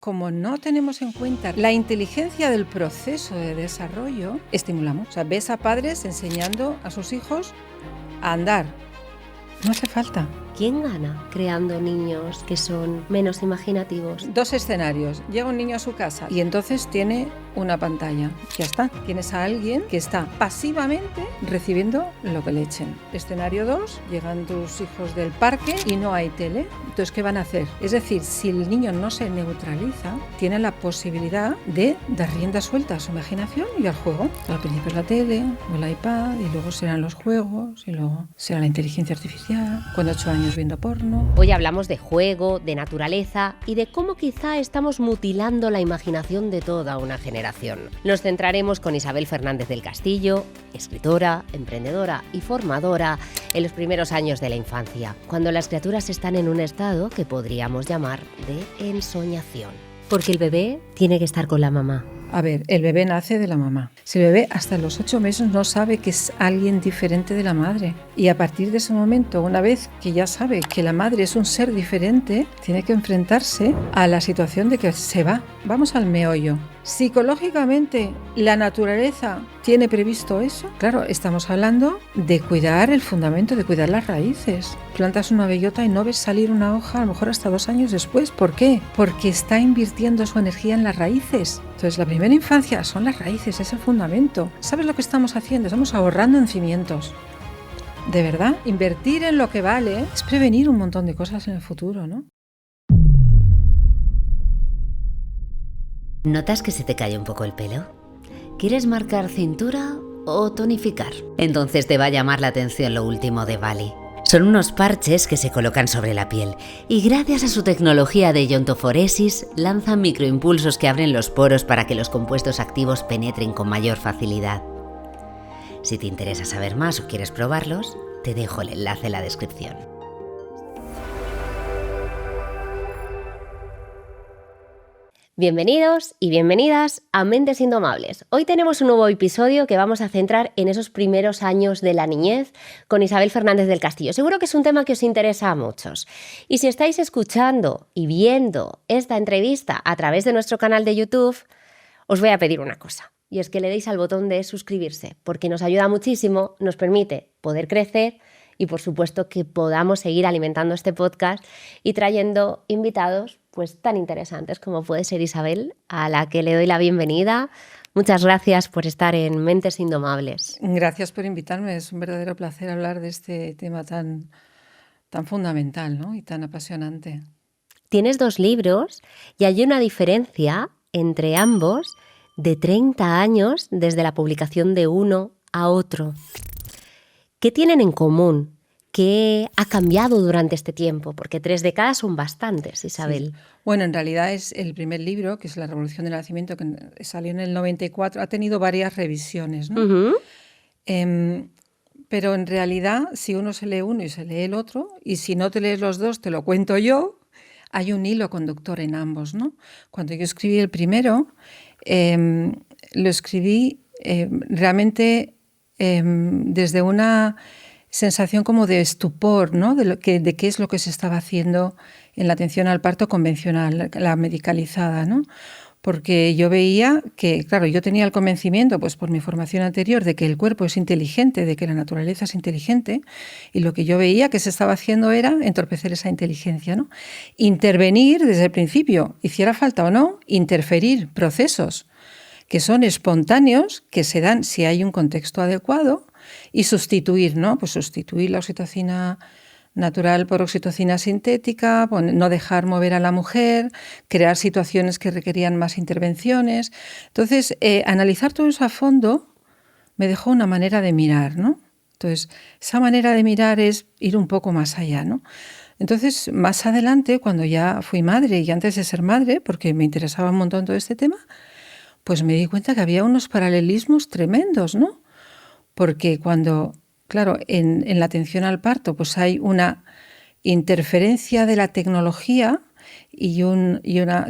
Como no tenemos en cuenta la inteligencia del proceso de desarrollo, estimulamos. O sea, ves a padres enseñando a sus hijos a andar. No hace falta. ¿Quién gana creando niños que son menos imaginativos? Dos escenarios. Llega un niño a su casa y entonces tiene una pantalla. Ya está. Tienes a alguien que está pasivamente recibiendo lo que le echen. Escenario 2. Llegan tus hijos del parque y no hay tele. Entonces, ¿qué van a hacer? Es decir, si el niño no se neutraliza, tiene la posibilidad de dar rienda suelta a su imaginación y al juego. Al principio es la tele o el iPad y luego serán los juegos y luego será la inteligencia artificial. Con 8 años viendo porno. Hoy hablamos de juego, de naturaleza y de cómo quizá estamos mutilando la imaginación de toda una generación. Nos centraremos con Isabel Fernández del Castillo, escritora, emprendedora y formadora en los primeros años de la infancia, cuando las criaturas están en un estado que podríamos llamar de ensoñación. Porque el bebé tiene que estar con la mamá. A ver, el bebé nace de la mamá. Si el bebé hasta los 8 meses no sabe que es alguien diferente de la madre. Y a partir de ese momento, una vez que ya sabe que la madre es un ser diferente, tiene que enfrentarse a la situación de que se va. Vamos al meollo. Psicológicamente, ¿la naturaleza tiene previsto eso? Claro, estamos hablando de cuidar el fundamento, de cuidar las raíces. Plantas una bellota y no ves salir una hoja a lo mejor hasta 2 años después. ¿Por qué? Porque está invirtiendo su energía en las raíces. Entonces, la primera infancia son las raíces, es el fundamento. ¿Sabes lo que estamos haciendo? Estamos ahorrando en cimientos. De verdad, invertir en lo que vale es prevenir un montón de cosas en el futuro, ¿no? ¿Notas que se te cae un poco el pelo? ¿Quieres marcar cintura o tonificar? Entonces te va a llamar la atención lo último de Vali. Son unos parches que se colocan sobre la piel y gracias a su tecnología de iontoforesis lanzan microimpulsos que abren los poros para que los compuestos activos penetren con mayor facilidad. Si te interesa saber más o quieres probarlos, te dejo el enlace en la descripción. Bienvenidos y bienvenidas a Mentes Indomables. Hoy tenemos un nuevo episodio que vamos a centrar en esos primeros años de la niñez con Isabel Fernández del Castillo. Seguro que es un tema que os interesa a muchos. Y si estáis escuchando y viendo esta entrevista a través de nuestro canal de YouTube, os voy a pedir una cosa. Y es que le deis al botón de suscribirse, porque nos ayuda muchísimo, nos permite poder crecer y, por supuesto, que podamos seguir alimentando este podcast y trayendo invitados pues tan interesantes como puede ser Isabel, a la que le doy la bienvenida. Muchas gracias por estar en Mentes Indomables. Gracias por invitarme. Es un verdadero placer hablar de este tema tan fundamental, ¿no? Y tan apasionante. Tienes 2 libros y hay una diferencia entre ambos de 30 años desde la publicación de uno a otro. ¿Qué tienen en común? ¿Qué ha cambiado durante este tiempo? Porque 3 décadas son bastantes, Isabel. Sí. Bueno, en realidad es el primer libro, que es La Revolución del Nacimiento, que salió en el 94. Ha tenido varias revisiones, ¿no? Uh-huh. Pero en realidad, si uno se lee uno y se lee el otro, y si no te lees los dos, te lo cuento yo, hay un hilo conductor en ambos, ¿no? Cuando yo escribí el primero, lo escribí realmente desde una sensación como de estupor, ¿no? De qué es lo que se estaba haciendo en la atención al parto convencional, la medicalizada, ¿no? Porque yo veía que, claro, yo tenía el convencimiento, pues por mi formación anterior, de que el cuerpo es inteligente, de que la naturaleza es inteligente, y lo que yo veía que se estaba haciendo era entorpecer esa inteligencia, ¿no? Intervenir desde el principio, hiciera falta o no, interferir procesos que son espontáneos, que se dan si hay un contexto adecuado, y sustituir, ¿no? Pues sustituir la oxitocina natural por oxitocina sintética, no dejar mover a la mujer, crear situaciones que requerían más intervenciones. Entonces, analizar todo eso a fondo me dejó una manera de mirar, ¿no? Entonces, esa manera de mirar es ir un poco más allá, ¿no? Entonces, más adelante, cuando ya fui madre y antes de ser madre, porque me interesaba un montón todo este tema, pues me di cuenta que había unos paralelismos tremendos, ¿no? Porque cuando, claro, en la atención al parto pues hay una interferencia de la tecnología y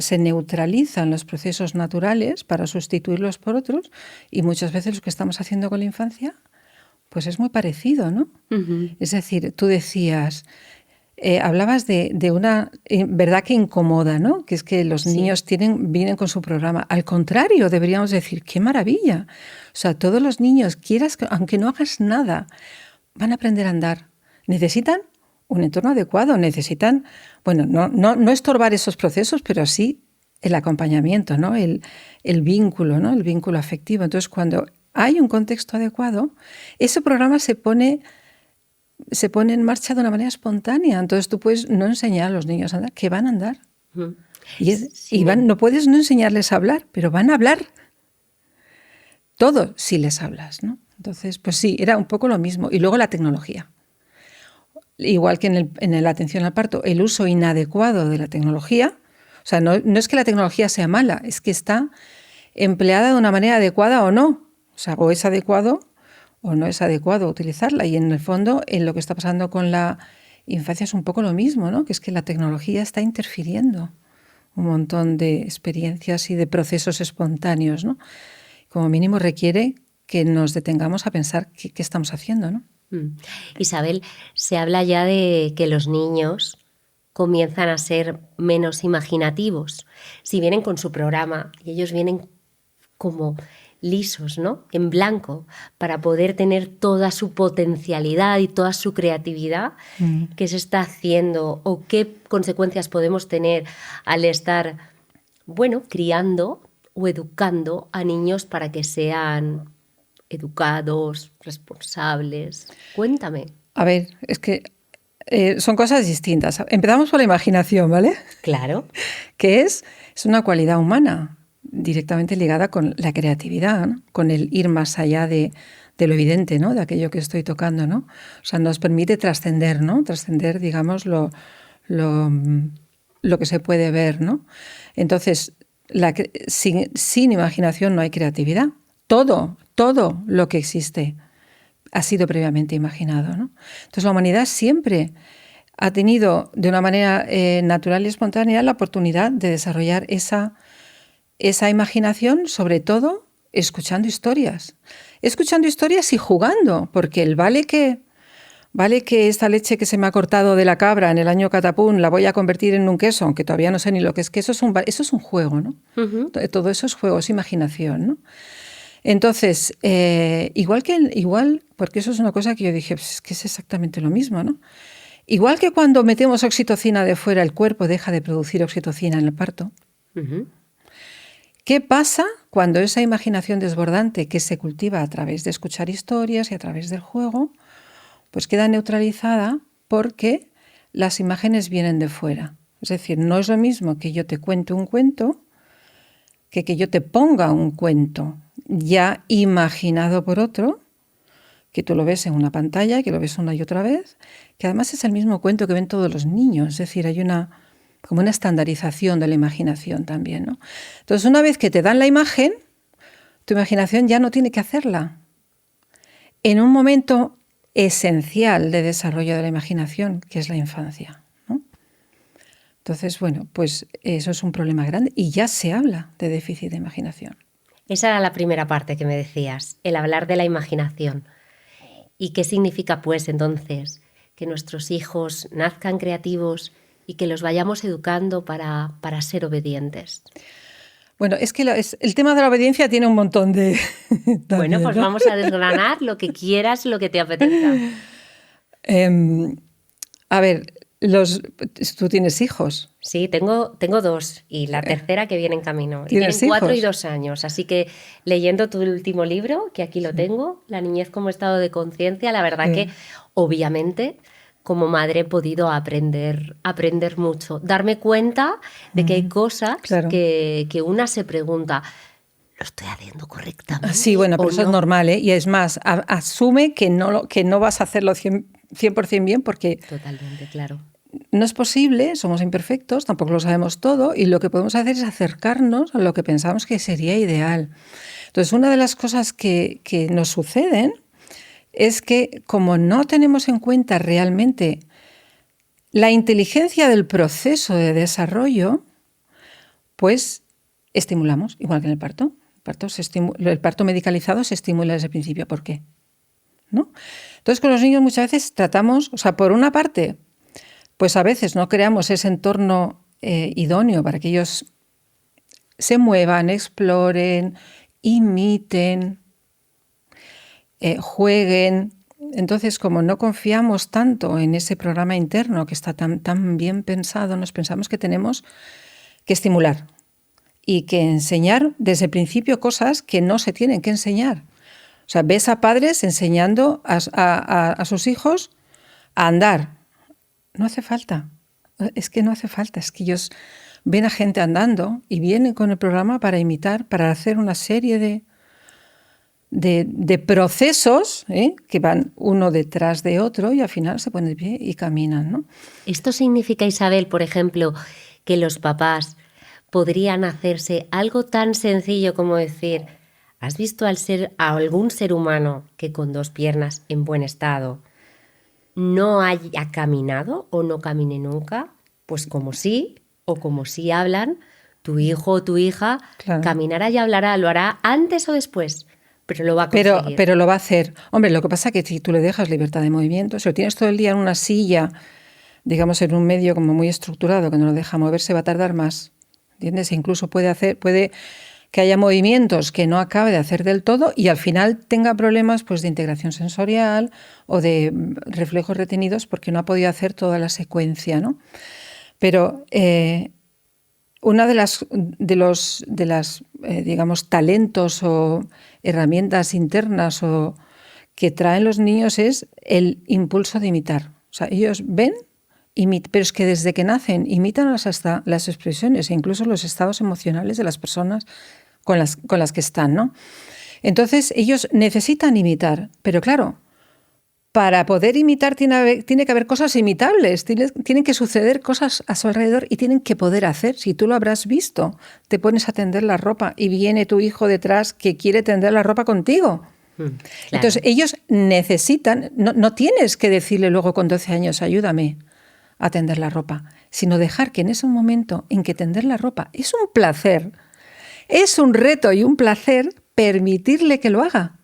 se neutralizan los procesos naturales para sustituirlos por otros, y muchas veces lo que estamos haciendo con la infancia pues es muy parecido, ¿no? Uh-huh. Es decir, tú decías, hablabas de una verdad que incomoda, ¿no? Que es que los niños vienen con su programa. Al contrario, deberíamos decir, ¡qué maravilla! O sea, todos los niños, aunque no hagas nada, van a aprender a andar. Necesitan un entorno adecuado, necesitan, bueno, no estorbar esos procesos, pero sí el acompañamiento, ¿no? El vínculo, ¿no? El vínculo afectivo. Entonces, cuando hay un contexto adecuado, ese programa se pone en marcha de una manera espontánea. Entonces tú puedes no enseñar a los niños a andar, que van a andar. No puedes no enseñarles a hablar, pero van a hablar. Todo si les hablas, ¿no? Entonces, pues sí, era un poco lo mismo. Y luego la tecnología. Igual que en la atención al parto, el uso inadecuado de la tecnología. O sea, no es que la tecnología sea mala, es que está empleada de una manera adecuada o no. O sea, o es adecuado o no es adecuado utilizarla. Y en el fondo, en lo que está pasando con la infancia es un poco lo mismo, ¿no? Que es que la tecnología está interfiriendo un montón de experiencias y de procesos espontáneos, ¿no? Como mínimo requiere que nos detengamos a pensar qué estamos haciendo, ¿no? Isabel, se habla ya de que los niños comienzan a ser menos imaginativos. Si vienen con su programa y ellos vienen como lisos, ¿no? En blanco, para poder tener toda su potencialidad y toda su creatividad, ¿qué se está haciendo o qué consecuencias podemos tener al estar, bueno, criando o educando a niños para que sean educados, responsables? Cuéntame. A ver, es que son cosas distintas. Empezamos por la imaginación, ¿vale? Claro. Que es una cualidad humana directamente ligada con la creatividad, ¿no? Con el ir más allá de lo evidente, ¿no? De aquello que estoy tocando, ¿no? O sea, nos permite trascender, ¿no? Trascender, digamos, lo que se puede ver, ¿no? Entonces, sin imaginación no hay creatividad. Todo lo que existe ha sido previamente imaginado, ¿no? Entonces, la humanidad siempre ha tenido, de una manera natural y espontánea, la oportunidad de desarrollar esa imaginación, sobre todo escuchando historias. Escuchando historias y jugando, porque vale que esta leche que se me ha cortado de la cabra en el año catapún la voy a convertir en un queso, aunque todavía no sé ni lo que es queso, eso es un juego, ¿no? Todo eso es juego, es imaginación, ¿no? Entonces, igual, porque eso es una cosa que yo dije, pues es que es exactamente lo mismo, ¿no? Igual que cuando metemos oxitocina de fuera, el cuerpo deja de producir oxitocina en el parto. ¿Qué pasa cuando esa imaginación desbordante que se cultiva a través de escuchar historias y a través del juego, pues queda neutralizada porque las imágenes vienen de fuera? Es decir, no es lo mismo que yo te cuente un cuento que yo te ponga un cuento ya imaginado por otro, que tú lo ves en una pantalla, que lo ves una y otra vez, que además es el mismo cuento que ven todos los niños. Es decir, hay como una estandarización de la imaginación también, ¿no? Entonces, una vez que te dan la imagen, tu imaginación ya no tiene que hacerla. En un momento esencial de desarrollo de la imaginación, que es la infancia, ¿no? Entonces, bueno, pues eso es un problema grande y ya se habla de déficit de imaginación. Esa era la primera parte que me decías, el hablar de la imaginación. ¿Y qué significa, pues, entonces, que nuestros hijos nazcan creativos y que los vayamos educando para ser obedientes? Bueno, es que el tema de la obediencia tiene un montón de... también, bueno, pues ¿no? vamos a desgranar lo que quieras, lo que te apetezca. A ver, ¿tú tienes hijos? Sí, tengo 2 y la tercera que viene en camino. ¿Tienes Tienen 4 y hijos? 2 años, así que leyendo tu último libro, que aquí lo tengo, La niñez como estado de conciencia, la verdad que obviamente como madre he podido aprender mucho, darme cuenta de que hay cosas claro. que una se pregunta, ¿lo estoy haciendo correctamente? Sí, bueno, pero eso no? es normal, ¿eh? Y es más, asume que no vas a hacerlo 100% bien porque... Totalmente, claro. No es posible, somos imperfectos, tampoco lo sabemos todo y lo que podemos hacer es acercarnos a lo que pensamos que sería ideal. Entonces, una de las cosas que nos suceden es que como no tenemos en cuenta realmente la inteligencia del proceso de desarrollo, pues estimulamos, igual que en el parto. El parto medicalizado se estimula desde el principio. ¿Por qué? ¿No? Entonces, con los niños muchas veces tratamos, o sea, por una parte, pues a veces no creamos ese entorno idóneo para que ellos se muevan, exploren, imiten, jueguen. Entonces, como no confiamos tanto en ese programa interno que está tan bien pensado, nos pensamos que tenemos que estimular y que enseñar desde el principio cosas que no se tienen que enseñar. O sea, ves a padres enseñando a sus hijos a andar. No hace falta. Es que no hace falta. Es que ellos ven a gente andando y vienen con el programa para imitar, para hacer una serie de procesos que van uno detrás de otro y al final se ponen de pie y caminan, ¿no? ¿Esto significa, Isabel, por ejemplo, que los papás podrían hacerse algo tan sencillo como decir: ¿has visto a algún ser humano que con 2 piernas en buen estado no haya caminado o no camine nunca? Pues como sí, o como sí hablan, tu hijo o tu hija caminará y hablará, lo hará antes o después, pero lo va a conseguir. Pero lo va a hacer. Hombre, lo que pasa es que si tú le dejas libertad de movimiento, si lo tienes todo el día en una silla, digamos en un medio como muy estructurado que no lo deja moverse, va a tardar más. ¿Entiendes? E incluso puede que haya movimientos que no acabe de hacer del todo y al final tenga problemas pues de integración sensorial o de reflejos retenidos porque no ha podido hacer toda la secuencia, ¿no? Pero una de las digamos, talentos o herramientas internas que traen los niños es el impulso de imitar. O sea, ellos ven, pero es que desde que nacen imitan hasta las expresiones e incluso los estados emocionales de las personas con las que están, ¿no? Entonces, ellos necesitan imitar, pero claro, para poder imitar tiene que haber cosas imitables, tienen que suceder cosas a su alrededor y tienen que poder hacer. Si tú lo habrás visto, te pones a tender la ropa y viene tu hijo detrás que quiere tender la ropa contigo. Claro. Entonces, ellos necesitan, no tienes que decirle luego con 12 años, ayúdame a tender la ropa, sino dejar que en ese momento en que tender la ropa es un placer, es un reto y un placer, permitirle que lo haga.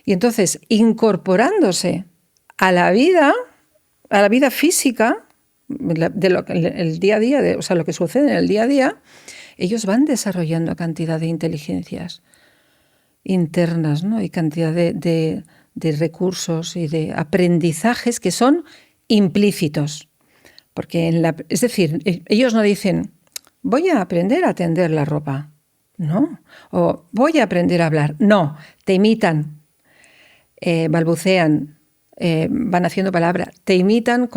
Y entonces, incorporándose a la vida física, el día a día, o sea, lo que sucede en el día a día, ellos van desarrollando cantidad de inteligencias internas, ¿no? Y cantidad de recursos y de aprendizajes que son implícitos. Porque es decir, ellos no dicen, voy a aprender a tender la ropa, no, o voy a aprender a hablar, no, te imitan, balbucean, van haciendo palabras, te imitan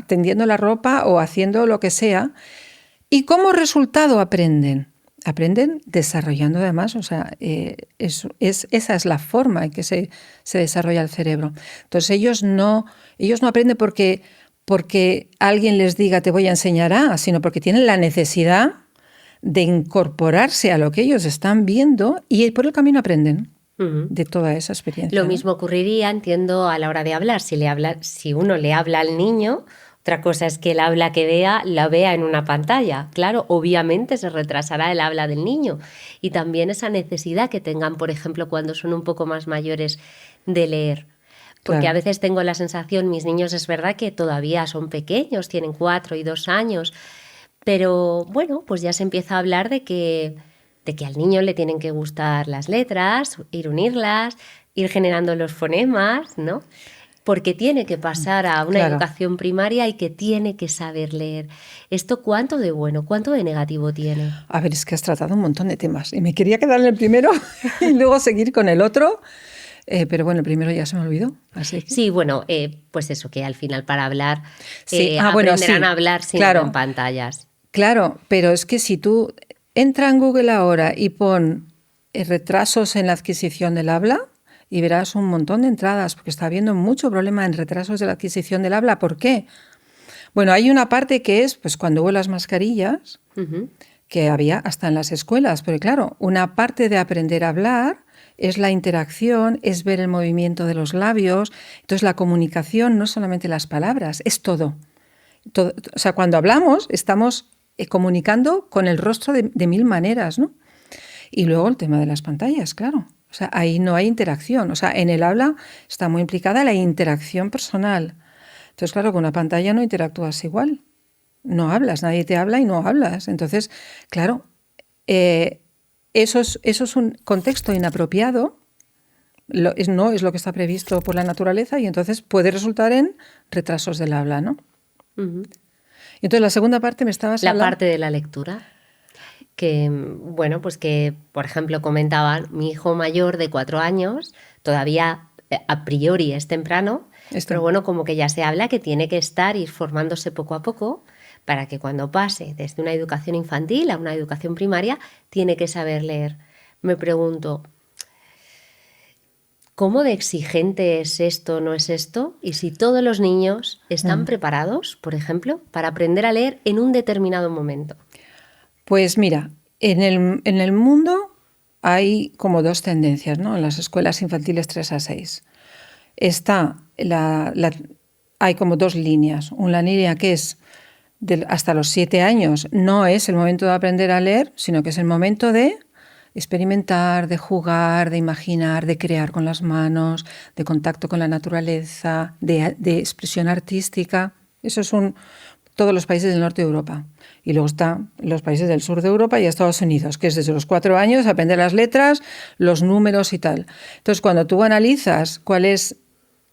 tendiendo la ropa o haciendo lo que sea, y como resultado aprenden desarrollando además, o sea, esa es la forma en que se desarrolla el cerebro. Entonces ellos no aprenden porque alguien les diga te voy a enseñar sino porque tienen la necesidad de incorporarse a lo que ellos están viendo y por el camino aprenden de toda esa experiencia. Lo mismo ocurriría, entiendo, a la hora de hablar. Si uno le habla al niño, otra cosa es que el habla que la vea en una pantalla. Claro, obviamente se retrasará el habla del niño. Y también esa necesidad que tengan, por ejemplo, cuando son un poco más mayores, de leer. Porque claro, a veces tengo la sensación, mis niños es verdad que todavía son pequeños, tienen 4 y 2 años, pero bueno, pues ya se empieza a hablar de que al niño le tienen que gustar las letras, ir unirlas, ir generando los fonemas, ¿no? Porque tiene que pasar a una educación primaria y que tiene que saber leer. ¿Esto cuánto de bueno, cuánto de negativo tiene? A ver, es que has tratado un montón de temas y me quería quedar en el primero y luego seguir con el otro. Pero bueno, el primero ya se me olvidó. Así que... Sí, bueno, pues eso, que al final para hablar aprenderán a hablar sin en pantallas. Claro, pero es que si tú entra en Google ahora y pon retrasos en la adquisición del habla y verás un montón de entradas, porque está habiendo mucho problema en retrasos de la adquisición del habla. ¿Por qué? Bueno, hay una parte que es pues cuando hubo las mascarillas, que había hasta en las escuelas, pero claro, una parte de aprender a hablar es la interacción, es ver el movimiento de los labios. Entonces la comunicación no es solamente las palabras, es todo. O sea, cuando hablamos estamos comunicando con el rostro de mil maneras, ¿no? Y luego el tema de las pantallas, claro. O sea, ahí no hay interacción. O sea, en el habla está muy implicada la interacción personal, Entonces, claro, con una pantalla no interactúas igual. No hablas, nadie te habla y no hablas. Entonces, claro, eso es un contexto inapropiado, no es lo que está previsto por la naturaleza y entonces puede resultar en retrasos del habla, ¿no? Entonces, la segunda parte me estabas hablando... La parte de la lectura. Que, bueno, pues que, por ejemplo, comentaban, mi hijo mayor de 4 años, todavía a priori es temprano, pero bueno, como que ya se habla que tiene que ir formándose poco a poco para que cuando pase desde una educación infantil a una educación primaria, tiene que saber leer. Me pregunto, ¿cómo de exigente es esto, no es esto? Y si todos los niños están preparados, por ejemplo, para aprender a leer en un determinado momento. Pues mira, en el mundo hay como 2 tendencias, ¿no? En las escuelas infantiles 3 a 6. Hay como 2 líneas. Una línea que es hasta los 7 años, no es el momento de aprender a leer, sino que es el momento de experimentar, de jugar, de imaginar, de crear con las manos, de contacto con la naturaleza, de expresión artística. Eso es todos los países del norte de Europa. Y luego están los países del sur de Europa y Estados Unidos, que es desde los 4 años aprender las letras, los números y tal. Entonces, cuando tú analizas cuál es,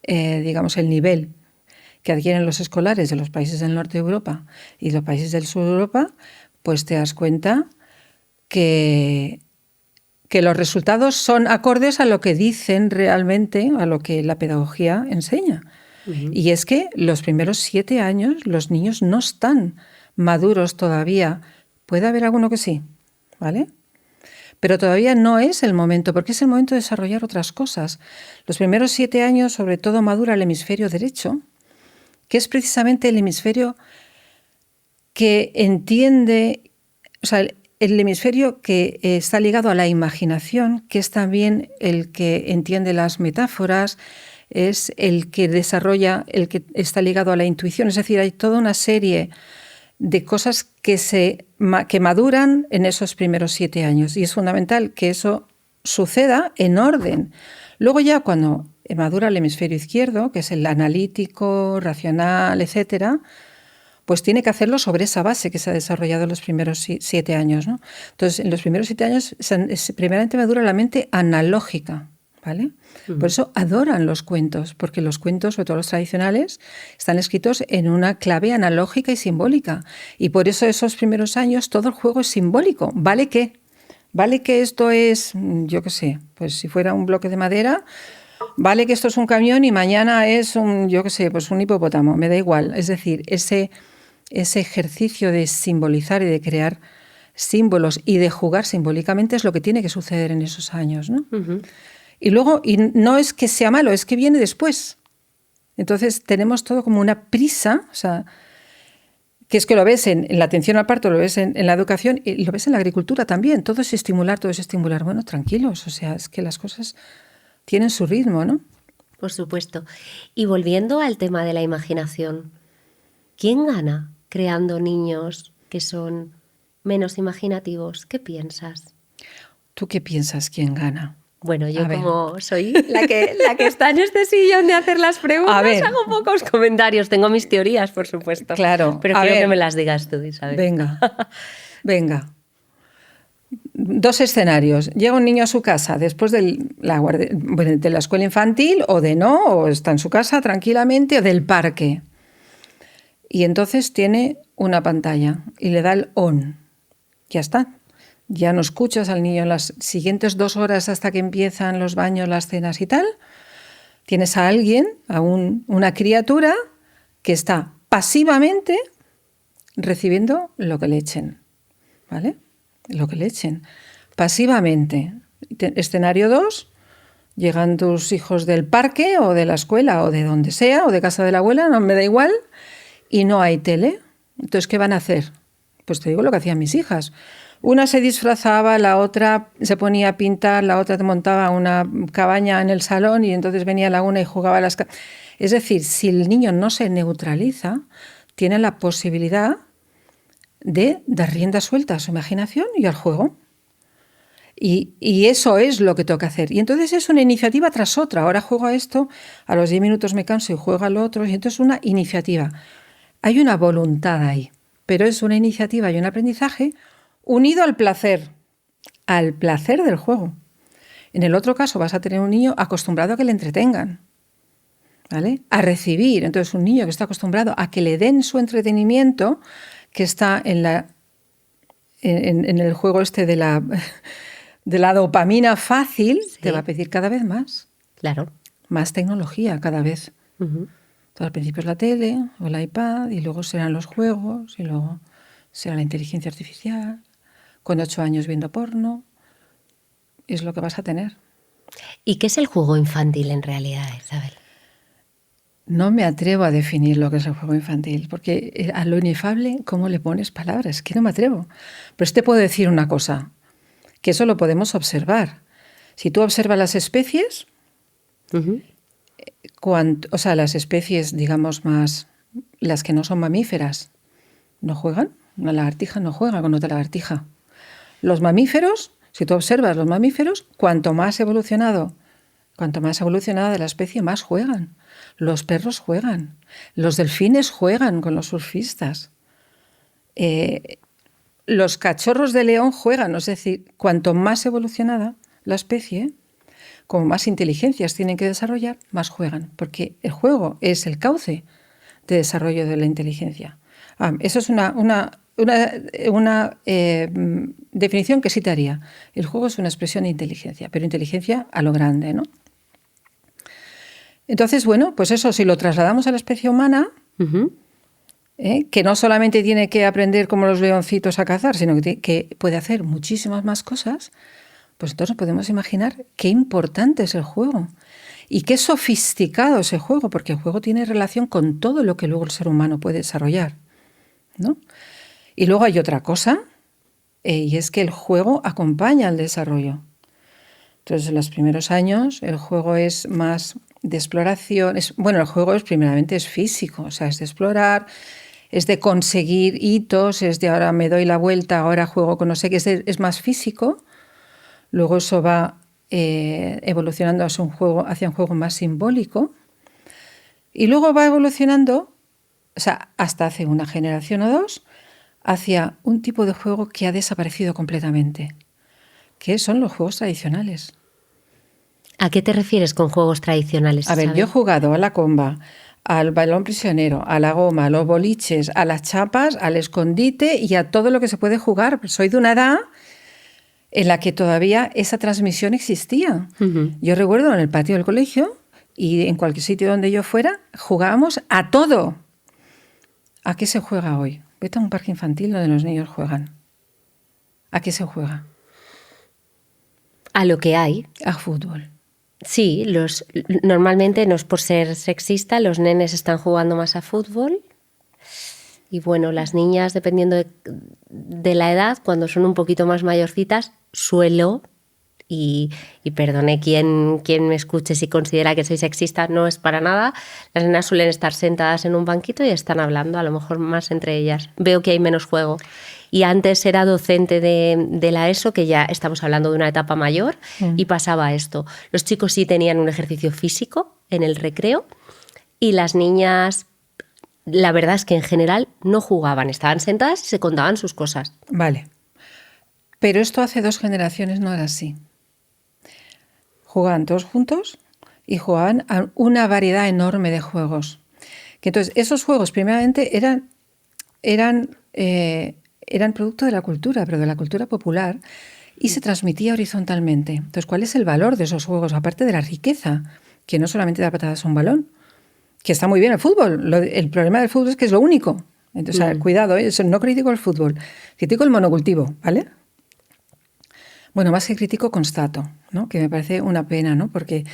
digamos, el nivel que adquieren los escolares de los países del norte de Europa y los países del sur de Europa, pues te das cuenta que los resultados son acordes a lo que dicen realmente, a lo que la pedagogía enseña. Y es que los primeros 7 años los niños no están maduros todavía. Puede haber alguno que sí, ¿vale? Pero todavía no es el momento, porque es el momento de desarrollar otras cosas. Los primeros 7 años, sobre todo, madura el hemisferio derecho, que es precisamente el hemisferio que entiende, o sea, el hemisferio que está ligado a la imaginación, que es también el que entiende las metáforas, es el que desarrolla, el que está ligado a la intuición. Es decir, hay toda una serie de cosas que maduran en esos primeros 7 años. Y es fundamental que eso suceda en orden. Luego ya cuando madura el hemisferio izquierdo, que es el analítico, racional, etcétera, pues tiene que hacerlo sobre esa base que se ha desarrollado en los primeros 7 años, ¿no? Entonces, en los primeros 7 años, primeramente madura la mente analógica, ¿vale? Por eso adoran los cuentos, porque los cuentos, sobre todo los tradicionales, están escritos en una clave analógica y simbólica. Y por eso esos primeros años todo el juego es simbólico. ¿Vale qué? ¿Vale que esto es, yo qué sé, pues si fuera un bloque de madera, vale que esto es un camión y mañana es yo qué sé, pues un hipopótamo, me da igual. Es decir, ese ejercicio de simbolizar y de crear símbolos y de jugar simbólicamente es lo que tiene que suceder en esos años, ¿no? Y luego, y no es que sea malo, es que viene después. Entonces tenemos todo como una prisa, o sea, que es que lo ves en la atención al parto, lo ves en la educación y lo ves en la agricultura también. Todo es estimular, todo es estimular. Bueno, tranquilos, o sea, es que las cosas tienen su ritmo, ¿no? Por supuesto. Y volviendo al tema de la imaginación, ¿quién gana creando niños que son menos imaginativos? ¿Qué piensas? ¿Tú qué piensas quién gana? Bueno, yo como soy la que está en este sillón de hacer las preguntas, hago pocos comentarios. Tengo mis teorías, por supuesto. Claro. Pero quiero que me las digas tú, Isabel. Venga. 2 escenarios. Llega un niño a su casa después de la escuela infantil o o está en su casa tranquilamente o del parque. Y entonces tiene una pantalla y le da el on. Ya está. Ya no escuchas al niño en las siguientes 2 horas hasta que empiezan los baños, las cenas y tal. Tienes a alguien, una criatura que está pasivamente recibiendo lo que le echen, ¿vale? Lo que le echen. Pasivamente. Escenario 2, llegan tus hijos del parque o de la escuela o de donde sea, o de casa de la abuela, no me da igual, y no hay tele. Entonces, ¿qué van a hacer? Pues te digo lo que hacían mis hijas. Una se disfrazaba, la otra se ponía a pintar, la otra montaba una cabaña en el salón y entonces venía la una y jugaba a las... Es decir, si el niño no se neutraliza, tiene la posibilidad de dar rienda suelta a su imaginación y al juego. Y eso es lo que toca hacer. Y entonces es una iniciativa tras otra. Ahora juego a esto, a los 10 minutos me canso y juego al otro. Y entonces una iniciativa. Hay una voluntad ahí, pero es una iniciativa y un aprendizaje unido al placer del juego. En el otro caso vas a tener un niño acostumbrado a que le entretengan, ¿vale? A recibir. Entonces un niño que está acostumbrado a que le den su entretenimiento, que está en el juego este de la dopamina fácil, Sí. te va a pedir cada vez más. Claro. Más tecnología cada vez. Ujú. Entonces, al principio es la tele o el iPad y luego serán los juegos y luego será la inteligencia artificial. Con 8 años viendo porno. Es lo que vas a tener. ¿Y qué es el juego infantil en realidad, Isabel? No me atrevo a definir lo que es el juego infantil, porque a lo inefable, ¿cómo le pones palabras? Es que no me atrevo. Pero sí te puedo decir una cosa, que eso lo podemos observar. Si tú observas las especies, Ujú. o sea, las especies, digamos, más las que no son mamíferas, no juegan. Una lagartija no juega con otra lagartija. Los mamíferos, si tú observas los mamíferos, cuanto más evolucionada de la especie, más juegan. Los perros juegan. Los delfines juegan con los surfistas. Los cachorros de león juegan. Es decir, cuanto más evolucionada la especie, como más inteligencias tienen que desarrollar, más juegan. Porque el juego es el cauce de desarrollo de la inteligencia. Eso es una definición que sí te haría. El juego es una expresión de inteligencia, pero inteligencia a lo grande, ¿no? Entonces, bueno, pues eso, si lo trasladamos a la especie humana, Ujú. que no solamente tiene que aprender como los leoncitos a cazar, sino que puede hacer muchísimas más cosas, pues entonces podemos imaginar qué importante es el juego y qué sofisticado es el juego, porque el juego tiene relación con todo lo que luego el ser humano puede desarrollar, ¿no? Y luego hay otra cosa, y es que el juego acompaña al desarrollo. Entonces, en los primeros años, el juego es más de exploración. El juego primeramente es físico, o sea, es de explorar, es de conseguir hitos, es de ahora me doy la vuelta, ahora juego con no sé qué, es más físico. Luego eso va evolucionando hacia un juego más simbólico. Y luego va evolucionando, o sea, hasta hace una generación o dos, hacia un tipo de juego que ha desaparecido completamente, que son los juegos tradicionales. ¿A qué te refieres con juegos tradicionales? A ver, Isabel? yo he jugado a la comba, al balón prisionero, a la goma, a los boliches, a las chapas, al escondite y a todo lo que se puede jugar. Soy de una edad en la que todavía esa transmisión existía. Ujú. Yo recuerdo en el patio del colegio y en cualquier sitio donde yo fuera, jugábamos a todo. ¿A qué se juega hoy? Vete a un parque infantil donde los niños juegan. ¿A qué se juega? A lo que hay. A fútbol. Sí, normalmente, no es por ser sexista, los nenes están jugando más a fútbol y bueno, las niñas, dependiendo de la edad, cuando son un poquito más mayorcitas, y perdone quien me escuche si considera que soy sexista, no es para nada, las nenas suelen estar sentadas en un banquito y están hablando, a lo mejor más entre ellas. Veo que hay menos juego. Y antes era docente de la ESO, que ya estamos hablando de una etapa mayor, y pasaba esto. Los chicos sí tenían un ejercicio físico en el recreo y las niñas, la verdad es que en general no jugaban, estaban sentadas y se contaban sus cosas. Vale. Pero esto hace 2 generaciones no era así. Jugaban todos juntos y jugaban a una variedad enorme de juegos. Que entonces, esos juegos primeramente eran producto de la cultura, pero de la cultura popular, y se transmitía horizontalmente. Entonces, ¿cuál es el valor de esos juegos? Aparte de la riqueza, que no solamente da patadas a un balón, que está muy bien el fútbol. El problema del fútbol es que es lo único. Entonces, cuidado, no critico el fútbol, critico el monocultivo, ¿vale? Bueno, más que critico, constato, ¿no? Que me parece una pena, ¿no? Porque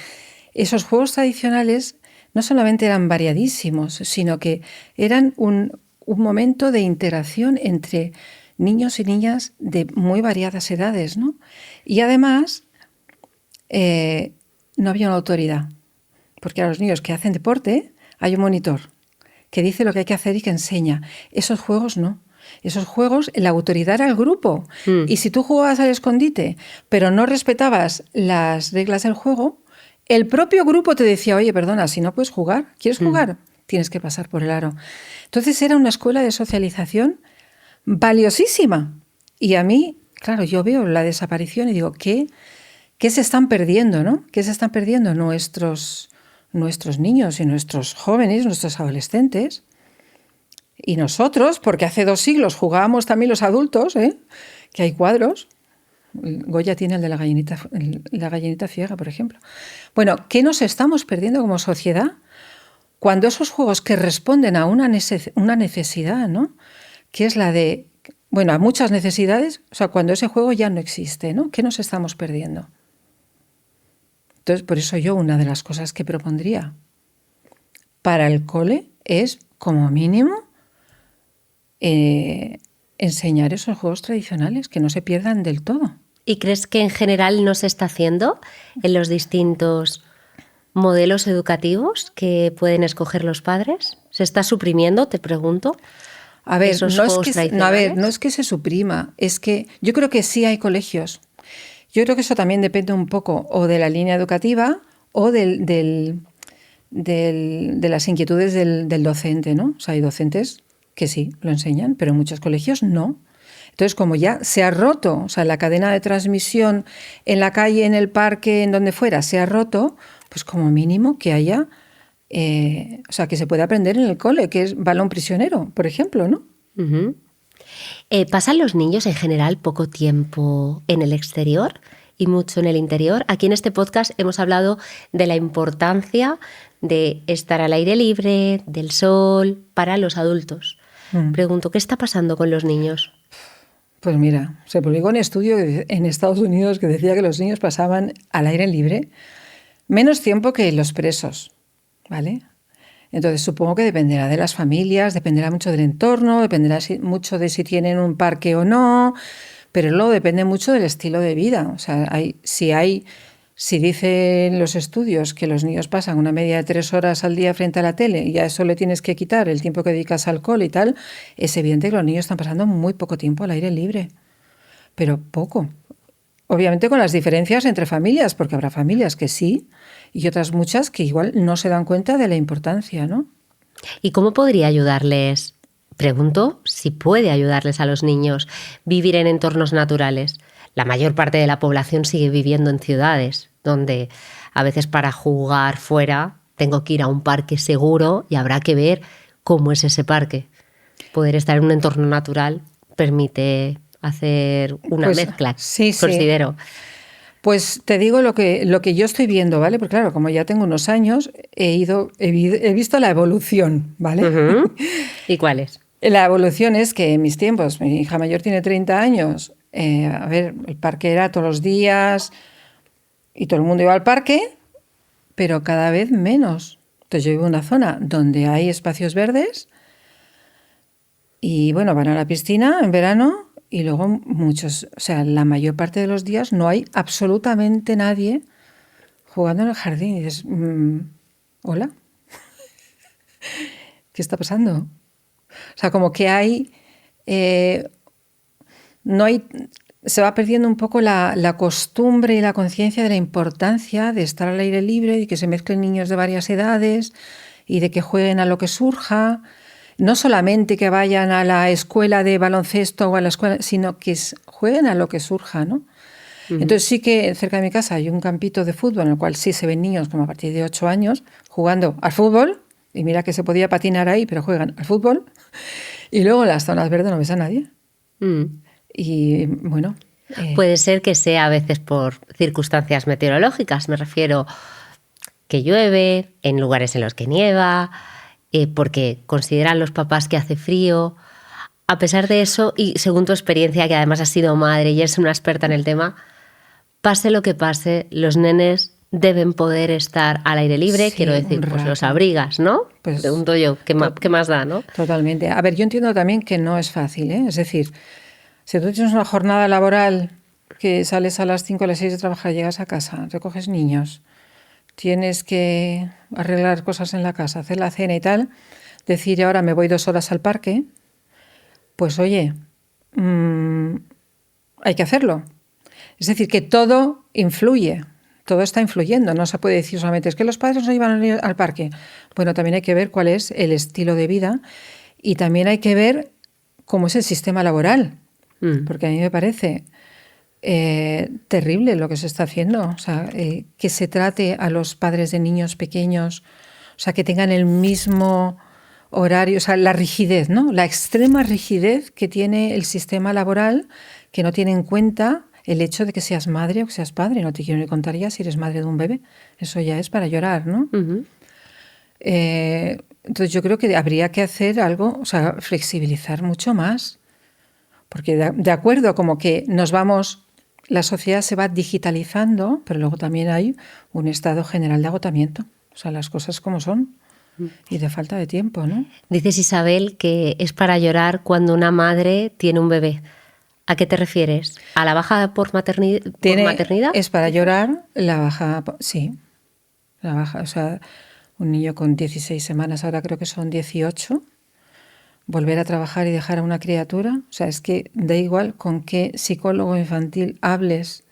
esos juegos tradicionales no solamente eran variadísimos, sino que eran un momento de interacción entre niños y niñas de muy variadas edades, ¿no? Y además no había una autoridad, porque a los niños que hacen deporte hay un monitor que dice lo que hay que hacer y que enseña. Esos juegos no. Esos juegos, la autoridad era el grupo. Y si tú jugabas al escondite, pero no respetabas las reglas del juego, el propio grupo te decía, oye, perdona, si no puedes jugar, ¿quieres jugar? Tienes que pasar por el aro. Entonces era una escuela de socialización valiosísima. Y a mí, claro, yo veo la desaparición y digo, ¿qué se están perdiendo, no? ¿Qué se están perdiendo nuestros niños y nuestros jóvenes, nuestros adolescentes? Y nosotros, porque hace 2 siglos jugábamos también los adultos, que hay cuadros. Goya tiene el de la gallinita ciega, por ejemplo. Bueno, ¿qué nos estamos perdiendo como sociedad cuando esos juegos que responden a una necesidad, ¿no? Que es la de, bueno, a muchas necesidades, o sea, cuando ese juego ya no existe, ¿no? ¿Qué nos estamos perdiendo? Entonces, por eso yo una de las cosas que propondría para el cole es, como mínimo, enseñar esos juegos tradicionales, que no se pierdan del todo. ¿Y crees que en general no se está haciendo en los distintos modelos educativos que pueden escoger los padres? ¿Se está suprimiendo, te pregunto? A ver, no es que se suprima, es que yo creo que sí hay colegios. Yo creo que eso también depende un poco o de la línea educativa o de las inquietudes del docente, ¿no? O sea, hay docentes que sí, lo enseñan, pero en muchos colegios no. Entonces, como ya se ha roto, o sea, la cadena de transmisión en la calle, en el parque, en donde fuera, se ha roto, pues como mínimo que haya, o sea, que se pueda aprender en el cole, que es balón prisionero, por ejemplo, ¿no? Uh-huh. ¿Pasan los niños en general poco tiempo en el exterior y mucho en el interior? Aquí en este podcast hemos hablado de la importancia de estar al aire libre, del sol, para los adultos. Pregunto, ¿qué está pasando con los niños? Pues mira, se publicó un estudio en Estados Unidos que decía que los niños pasaban al aire libre menos tiempo que los presos, ¿vale? Entonces supongo que dependerá de las familias, dependerá mucho del entorno, dependerá mucho de si tienen un parque o no, pero luego depende mucho del estilo de vida. O sea, si dicen los estudios que los niños pasan una media de 3 horas al día frente a la tele y a eso le tienes que quitar el tiempo que dedicas al alcohol y tal, es evidente que los niños están pasando muy poco tiempo al aire libre, pero poco. Obviamente con las diferencias entre familias, porque habrá familias que sí y otras muchas que igual no se dan cuenta de la importancia, ¿no? ¿Y cómo podría ayudarles? Pregunto si puede ayudarles a los niños vivir en entornos naturales. La mayor parte de la población sigue viviendo en ciudades, donde a veces para jugar fuera tengo que ir a un parque seguro y habrá que ver cómo es ese parque. Poder estar en un entorno natural permite hacer una mezcla, considero. Sí. Pues te digo lo que yo estoy viendo, ¿vale? Porque claro, como ya tengo unos años, he visto la evolución, ¿vale? Uh-huh. ¿Y cuál es? La evolución es que en mis tiempos, mi hija mayor tiene 30 años, el parque era todos los días y todo el mundo iba al parque, pero cada vez menos. Entonces yo vivo en una zona donde hay espacios verdes y bueno, van a la piscina en verano y luego muchos, o sea, la mayor parte de los días no hay absolutamente nadie jugando en el jardín. Y dices, ¿hola? ¿Qué está pasando? O sea, como que se va perdiendo un poco la costumbre y la conciencia de la importancia de estar al aire libre y que se mezclen niños de varias edades y de que jueguen a lo que surja. No solamente que vayan a la escuela de baloncesto o a la escuela, sino que jueguen a lo que surja, ¿no? Uh-huh. Entonces sí que cerca de mi casa hay un campito de fútbol en el cual sí se ven niños como a partir de 8 años jugando al fútbol, y mira que se podía patinar ahí, pero juegan al fútbol, y luego en las zonas verdes no ves a nadie. Y bueno... Puede ser que sea a veces por circunstancias meteorológicas, me refiero que llueve, en lugares en los que nieva... porque consideran los papás que hace frío. A pesar de eso, y según tu experiencia, que además has sido madre y eres una experta en el tema, pase lo que pase, los nenes deben poder estar al aire libre, sí, quiero decir, pues los abrigas, ¿no? Pues, pregunto yo, ¿qué más da, no? Totalmente. A ver, yo entiendo también que no es fácil, ¿eh? Es decir, si tú tienes una jornada laboral que sales a las 5 o a las 6 de trabajar, llegas a casa, recoges niños, tienes que arreglar cosas en la casa, hacer la cena y tal, decir ahora me voy 2 horas al parque, pues oye, hay que hacerlo. Es decir, que todo influye, todo está influyendo. No se puede decir solamente, es que los padres nos llevan al parque. Bueno, también hay que ver cuál es el estilo de vida y también hay que ver cómo es el sistema laboral. Porque a mí me parece terrible lo que se está haciendo. O sea, que se trate a los padres de niños pequeños, o sea, que tengan el mismo horario, o sea, la rigidez, ¿no? La extrema rigidez que tiene el sistema laboral, que no tiene en cuenta el hecho de que seas madre o que seas padre. No te quiero ni contar ya si eres madre de un bebé. Eso ya es para llorar, ¿no? Entonces yo creo que habría que hacer algo, o sea, flexibilizar mucho más. Porque de acuerdo, como que nos vamos, la sociedad se va digitalizando, pero luego también hay un estado general de agotamiento. O sea, las cosas como son y de falta de tiempo, ¿no? Dices, Isabel, que es para llorar cuando una madre tiene un bebé. ¿A qué te refieres? ¿A la baja por maternidad? Es para llorar la baja, sí, la baja. O sea, un niño con 16 semanas, ahora creo que son 18, volver a trabajar y dejar a una criatura. O sea, es que da igual con qué psicólogo infantil hables.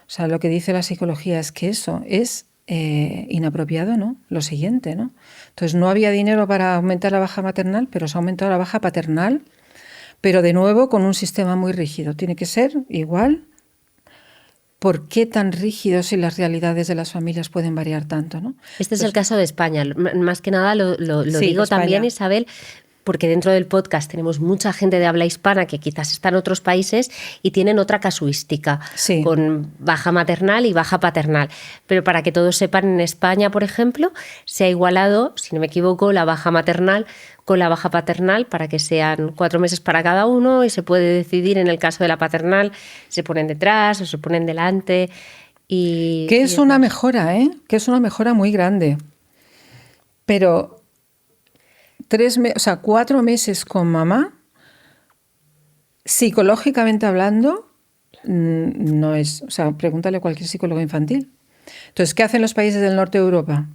O sea, lo que dice la psicología es que eso es inapropiado, ¿no? Lo siguiente, ¿no? Entonces, no había dinero para aumentar la baja maternal, pero se ha aumentado la baja paternal, pero de nuevo con un sistema muy rígido. Tiene que ser igual. ¿Por qué tan rígidos si las realidades de las familias pueden variar tanto, ¿no? Este es el caso de España. Más que nada lo Sí, digo España. también, Isabel, porque dentro del podcast tenemos mucha gente de habla hispana que quizás está en otros países y tienen otra casuística, Sí. con baja maternal y baja paternal. Pero para que todos sepan, en España, por ejemplo, se ha igualado, si no me equivoco, la baja maternal con la baja paternal para que sean 4 meses para cada uno y se puede decidir en el caso de la paternal, se ponen detrás o se ponen delante. Que es una mejora, que es una mejora muy grande. Pero 4 meses con mamá, psicológicamente hablando, no es. O sea, pregúntale a cualquier psicólogo infantil. Entonces, ¿qué hacen los países del norte de Europa?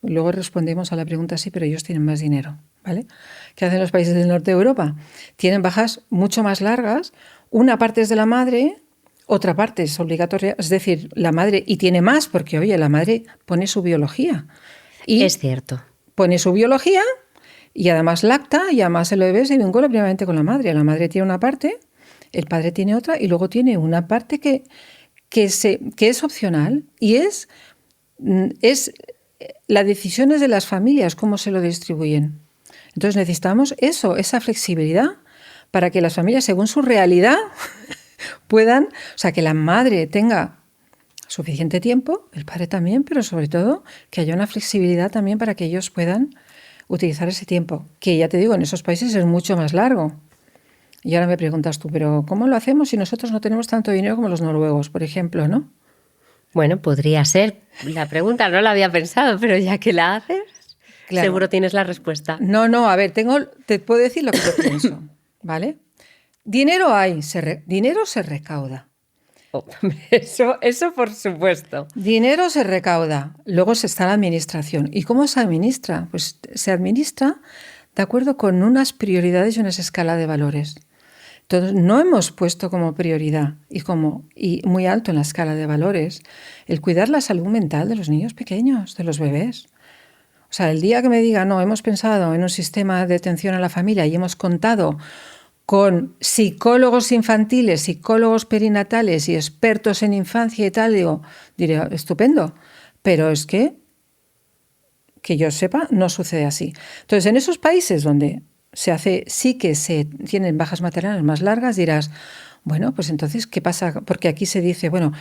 Luego respondemos a la pregunta sí, pero ellos tienen más dinero, ¿vale? ¿Qué hacen los países del norte de Europa? Tienen bajas mucho más largas. Una parte es de la madre, otra parte es obligatoria. Es decir, la madre, y tiene más, porque, oye, la madre pone su biología. Y es cierto. Pone su biología y además lacta y además el bebé se vincula primeramente con la madre. La madre tiene una parte, el padre tiene otra y luego tiene una parte que es opcional y es la decisión es de las familias cómo se lo distribuyen. Entonces necesitamos esa flexibilidad para que las familias, según su realidad, puedan, o sea, que la madre tenga suficiente tiempo, el padre también, pero sobre todo que haya una flexibilidad también para que ellos puedan utilizar ese tiempo, que ya te digo, en esos países es mucho más largo. Y ahora me preguntas tú, pero ¿cómo lo hacemos si nosotros no tenemos tanto dinero como los noruegos, por ejemplo, ¿no? Bueno, podría ser. La pregunta no la había pensado, pero ya que la haces, claro, seguro tienes la respuesta. No, a ver, te puedo decir lo que yo pienso, ¿vale? Dinero hay, dinero se recauda. Oh, eso por supuesto. Dinero se recauda, luego está la administración. ¿Y cómo se administra? Pues se administra de acuerdo con unas prioridades y unas escalas de valores. Entonces, no hemos puesto como prioridad y muy alto en la escala de valores el cuidar la salud mental de los niños pequeños, de los bebés. O sea, el día que me diga, no, hemos pensado en un sistema de atención a la familia y hemos contado con psicólogos infantiles, psicólogos perinatales y expertos en infancia y tal, diré, estupendo, pero es que yo sepa, no sucede así. Entonces, en esos países donde sí que se tienen bajas maternales más largas, dirás, bueno, pues entonces, ¿qué pasa? Porque aquí se dice, bueno,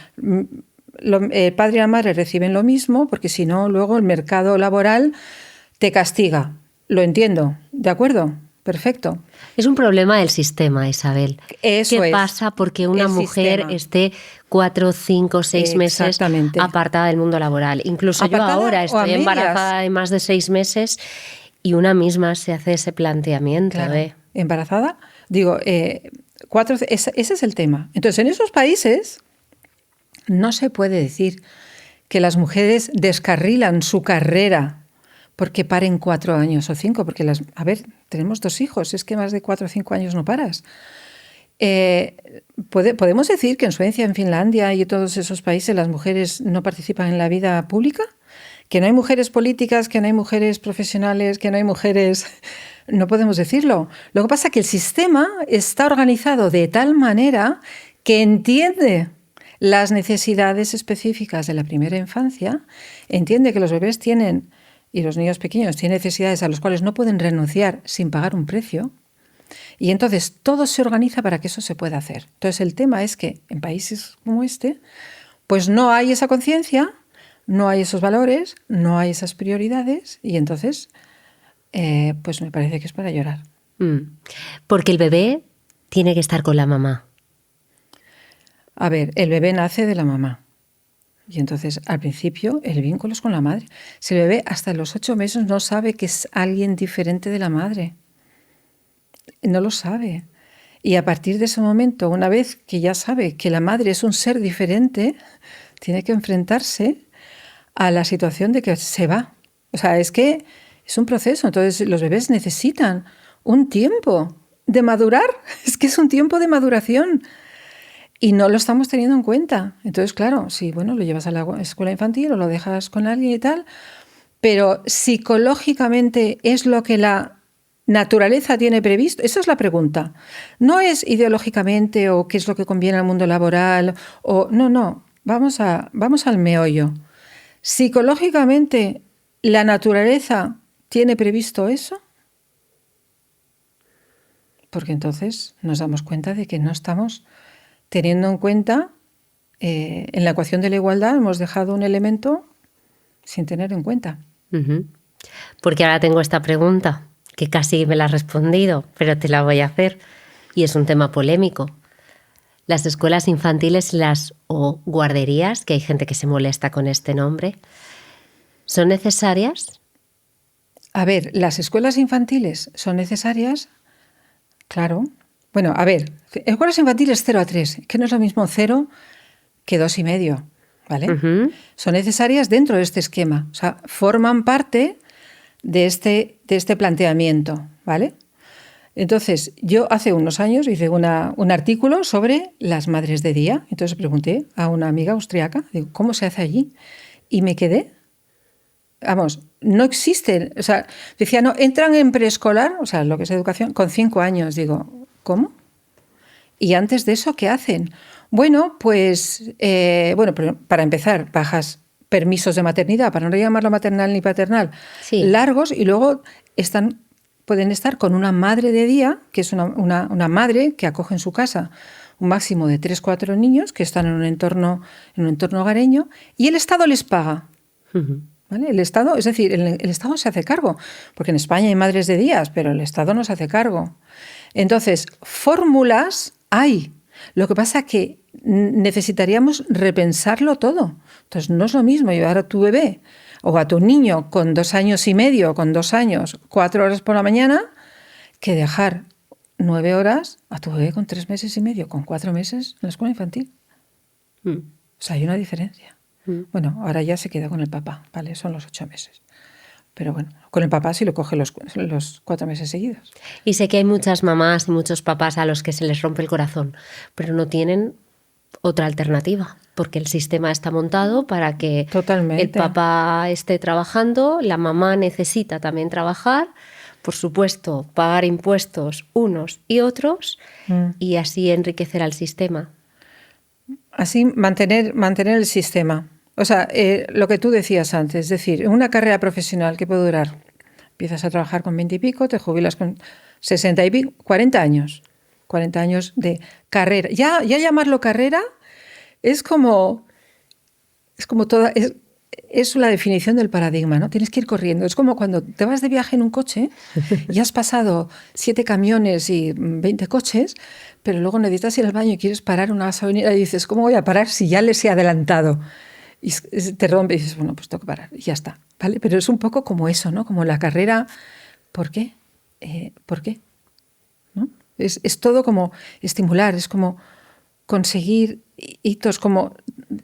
el padre y la madre reciben lo mismo, porque si no, luego el mercado laboral te castiga. Lo entiendo, ¿de acuerdo? Perfecto. Es un problema del sistema, Isabel. Eso ¿Qué pasa porque una mujer esté 4, 5, 6 meses apartada del mundo laboral? Incluso yo ahora estoy embarazada de más de 6 meses y una misma se hace ese planteamiento. Claro. ¿Embarazada? Digo, 4, ese es el tema. Entonces, en esos países no se puede decir que las mujeres descarrilan su carrera porque paren 4 años o 5, porque Tenemos 2 hijos, es que más de 4 o 5 años no paras. ¿Podemos decir que en Suecia, en Finlandia y en todos esos países las mujeres no participan en la vida pública? ¿Que no hay mujeres políticas, que no hay mujeres profesionales, que no hay mujeres...? No podemos decirlo. Lo que pasa es que el sistema está organizado de tal manera que entiende las necesidades específicas de la primera infancia, entiende que los bebés tienen, y los niños pequeños tienen necesidades a las cuales no pueden renunciar sin pagar un precio, y entonces todo se organiza para que eso se pueda hacer. Entonces el tema es que en países como este, pues no hay esa conciencia, no hay esos valores, no hay esas prioridades, y entonces pues me parece que es para llorar. Porque el bebé tiene que estar con la mamá. A ver, el bebé nace de la mamá. Y entonces, al principio, el vínculo es con la madre. Si el bebé hasta los 8 meses no sabe que es alguien diferente de la madre. No lo sabe. Y a partir de ese momento, una vez que ya sabe que la madre es un ser diferente, tiene que enfrentarse a la situación de que se va. O sea, es que es un proceso. Entonces, los bebés necesitan un tiempo de madurar. Es que es un tiempo de maduración. Y no lo estamos teniendo en cuenta. Entonces, claro, sí, bueno, lo llevas a la escuela infantil o lo dejas con alguien y tal, pero psicológicamente es lo que la naturaleza tiene previsto. Esa es la pregunta. No es ideológicamente o qué es lo que conviene al mundo laboral. No. Vamos al meollo. Psicológicamente, ¿la naturaleza tiene previsto eso? Porque entonces nos damos cuenta de que no estamos teniendo en cuenta, en la ecuación de la igualdad hemos dejado un elemento sin tener en cuenta. Porque ahora tengo esta pregunta, que casi me la has respondido, pero te la voy a hacer, y es un tema polémico. Las escuelas infantiles o guarderías, que hay gente que se molesta con este nombre, ¿son necesarias? A ver, las escuelas infantiles son necesarias, claro. Bueno, a ver, escuelas infantiles 0 a 3, que no es lo mismo 0 que 2,5, ¿vale? Son necesarias dentro de este esquema, o sea, forman parte de este planteamiento, ¿vale? Entonces, yo hace unos años hice un artículo sobre las madres de día, entonces pregunté a una amiga austriaca, digo, ¿cómo se hace allí? Y me quedé, vamos, no existen, o sea, decía, no, entran en preescolar, o sea, lo que es educación, con 5 años, digo, ¿cómo? ¿Y antes de eso qué hacen? Bueno, pues, para empezar, bajas permisos de maternidad, para no llamarlo maternal ni paternal, sí, largos, y luego pueden estar con una madre de día, que es una madre que acoge en su casa un máximo de 3-4 niños que están en un entorno hogareño, y el Estado les paga. ¿Vale? El Estado, es decir, el Estado se hace cargo, porque en España hay madres de días, pero el Estado no se hace cargo. Entonces, fórmulas hay. Lo que pasa es que necesitaríamos repensarlo todo. Entonces, no es lo mismo llevar a tu bebé o a tu niño con 2 años y medio, con 2 años, 4 horas por la mañana, que dejar 9 horas a tu bebé con 3 meses y medio, con 4 meses en la escuela infantil. O sea, hay una diferencia. Bueno, ahora ya se queda con el papá, ¿vale? Son los 8 meses. Pero bueno, con el papá sí lo coge los 4 meses seguidos. Y sé que hay muchas mamás y muchos papás a los que se les rompe el corazón, pero no tienen otra alternativa, porque el sistema está montado para que Totalmente. El papá esté trabajando, la mamá necesita también trabajar, por supuesto, pagar impuestos unos y otros, y así enriquecer al sistema. Así mantener el sistema. O sea, lo que tú decías antes, es decir, una carrera profesional, ¿qué puede durar? Empiezas a trabajar con 20 y pico, te jubilas con 60 y pico, 40 años. 40 años de carrera. Ya llamarlo carrera es como toda... Es la definición del paradigma, ¿no? Tienes que ir corriendo. Es como cuando te vas de viaje en un coche y has pasado 7 camiones y 20 coches, pero luego necesitas ir al baño y quieres parar una gasolinera y dices, ¿cómo voy a parar si ya les he adelantado? Y te rompe y dices, bueno, pues tengo que parar y ya está, ¿vale? Pero es un poco como eso, ¿no? Como la carrera, ¿por qué? ¿Por qué? ¿No? Es todo como estimular, es como conseguir hitos, como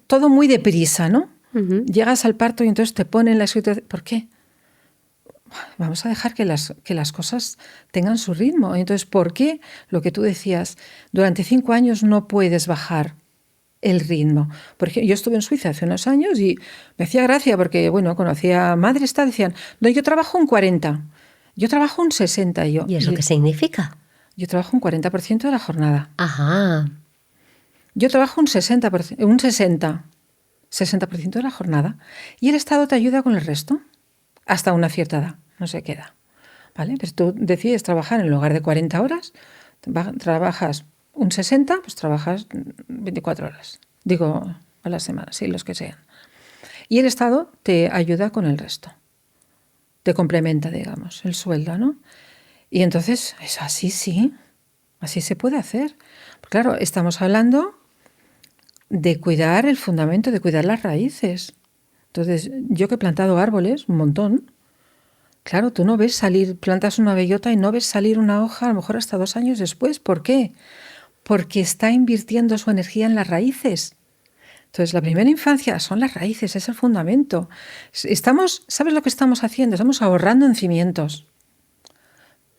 todo muy deprisa, ¿no? Llegas al parto y entonces te ponen la situación. ¿Por qué? vamos a dejar que las cosas tengan su ritmo. Entonces, ¿por qué lo que tú decías? Durante 5 años no puedes bajar el ritmo. Porque yo estuve en Suiza hace unos años y me hacía gracia porque, bueno, conocía madres, decían, no, yo trabajo un 40, yo trabajo un 60. ¿Y eso qué significa? Yo trabajo un 40% de la jornada. Ajá. Yo trabajo un 60% de la jornada. Y el Estado te ayuda con el resto hasta una cierta edad, no sé qué edad. ¿Vale? Pero tú decides trabajar en lugar de 40 horas, trabajas un 60, pues trabajas 24 horas. Digo, a la semana, sí, los que sean. Y el Estado te ayuda con el resto. Te complementa, digamos, el sueldo, ¿no? Y entonces, es así, sí. Así se puede hacer. Claro, estamos hablando de cuidar el fundamento, de cuidar las raíces. Entonces, yo que he plantado árboles, un montón, claro, tú no ves salir, plantas una bellota y no ves salir una hoja a lo mejor hasta 2 años después. ¿Por qué? Porque está invirtiendo su energía en las raíces. Entonces, la primera infancia son las raíces, es el fundamento. ¿Sabes lo que estamos haciendo? Estamos ahorrando en cimientos.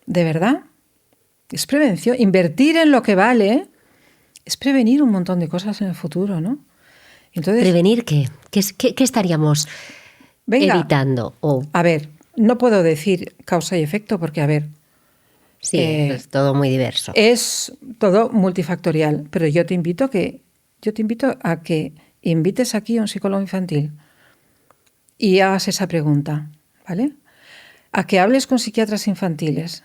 ¿De verdad? Es prevención. Invertir en lo que vale es prevenir un montón de cosas en el futuro, ¿no? Entonces, ¿prevenir qué? ¿Qué estaríamos evitando? A ver, no puedo decir causa y efecto porque, a ver... Sí, es todo muy diverso. Es todo multifactorial, pero yo te invito a que invites aquí a un psicólogo infantil y hagas esa pregunta, ¿vale? A que hables con psiquiatras infantiles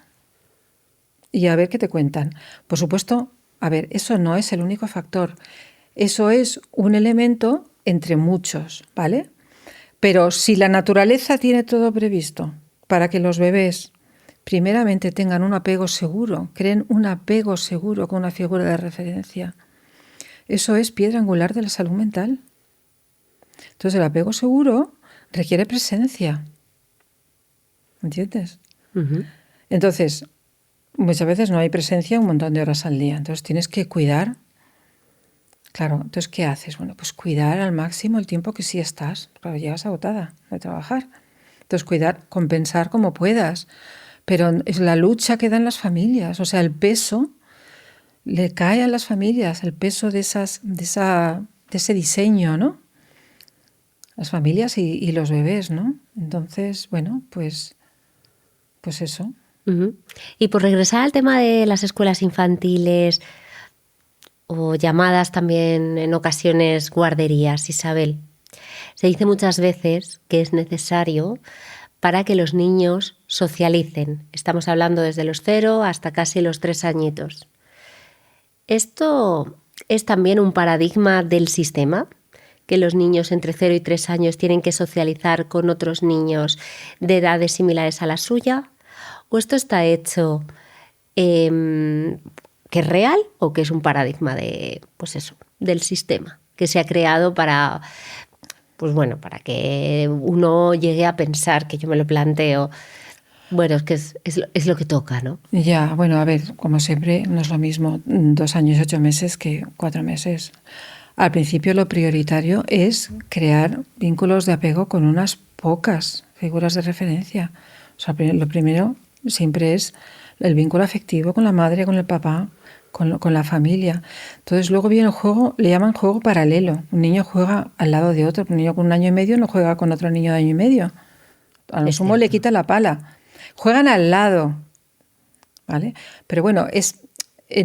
y a ver qué te cuentan. Por supuesto, a ver, eso no es el único factor. Eso es un elemento entre muchos, ¿vale? Pero si la naturaleza tiene todo previsto para que los bebés primeramente tengan un apego seguro, creen un apego seguro con una figura de referencia, eso es piedra angular de la salud mental. Entonces, el apego seguro requiere presencia. ¿Entiendes? Uh-huh. Entonces, muchas veces no hay presencia un montón de horas al día. Entonces, tienes que cuidar. Claro, entonces, ¿qué haces? Bueno, pues cuidar al máximo el tiempo que sí estás. Claro, llegas agotada de trabajar. Entonces, cuidar, compensar como puedas. Pero es la lucha que dan las familias. O sea, el peso le cae a las familias, el peso de ese diseño, ¿no? Las familias y los bebés, ¿no? Entonces, bueno, pues eso. Uh-huh. Y por regresar al tema de las escuelas infantiles o llamadas también en ocasiones guarderías, Isabel, se dice muchas veces que es necesario para que los niños socialicen. Estamos hablando desde los 0 hasta casi los 3 añitos. ¿Esto es también un paradigma del sistema? ¿Que los niños entre 0 y 3 años tienen que socializar con otros niños de edades similares a la suya? ¿O esto está hecho que es real o que es un paradigma del sistema que se ha creado para, para que uno llegue a pensar, que yo me lo planteo, bueno, es que es lo que toca, ¿no? Ya, bueno, a ver, como siempre, no es lo mismo 2 años y 8 meses que 4 meses. Al principio lo prioritario es crear vínculos de apego con unas pocas figuras de referencia. O sea, lo primero siempre es el vínculo afectivo con la madre, con el papá, con la familia. Entonces luego viene el juego, le llaman juego paralelo. Un niño juega al lado de otro. Un niño con 1 año y medio no juega con otro niño de 1 año y medio. A lo sumo le quita la pala. Juegan al lado, ¿vale? Pero bueno,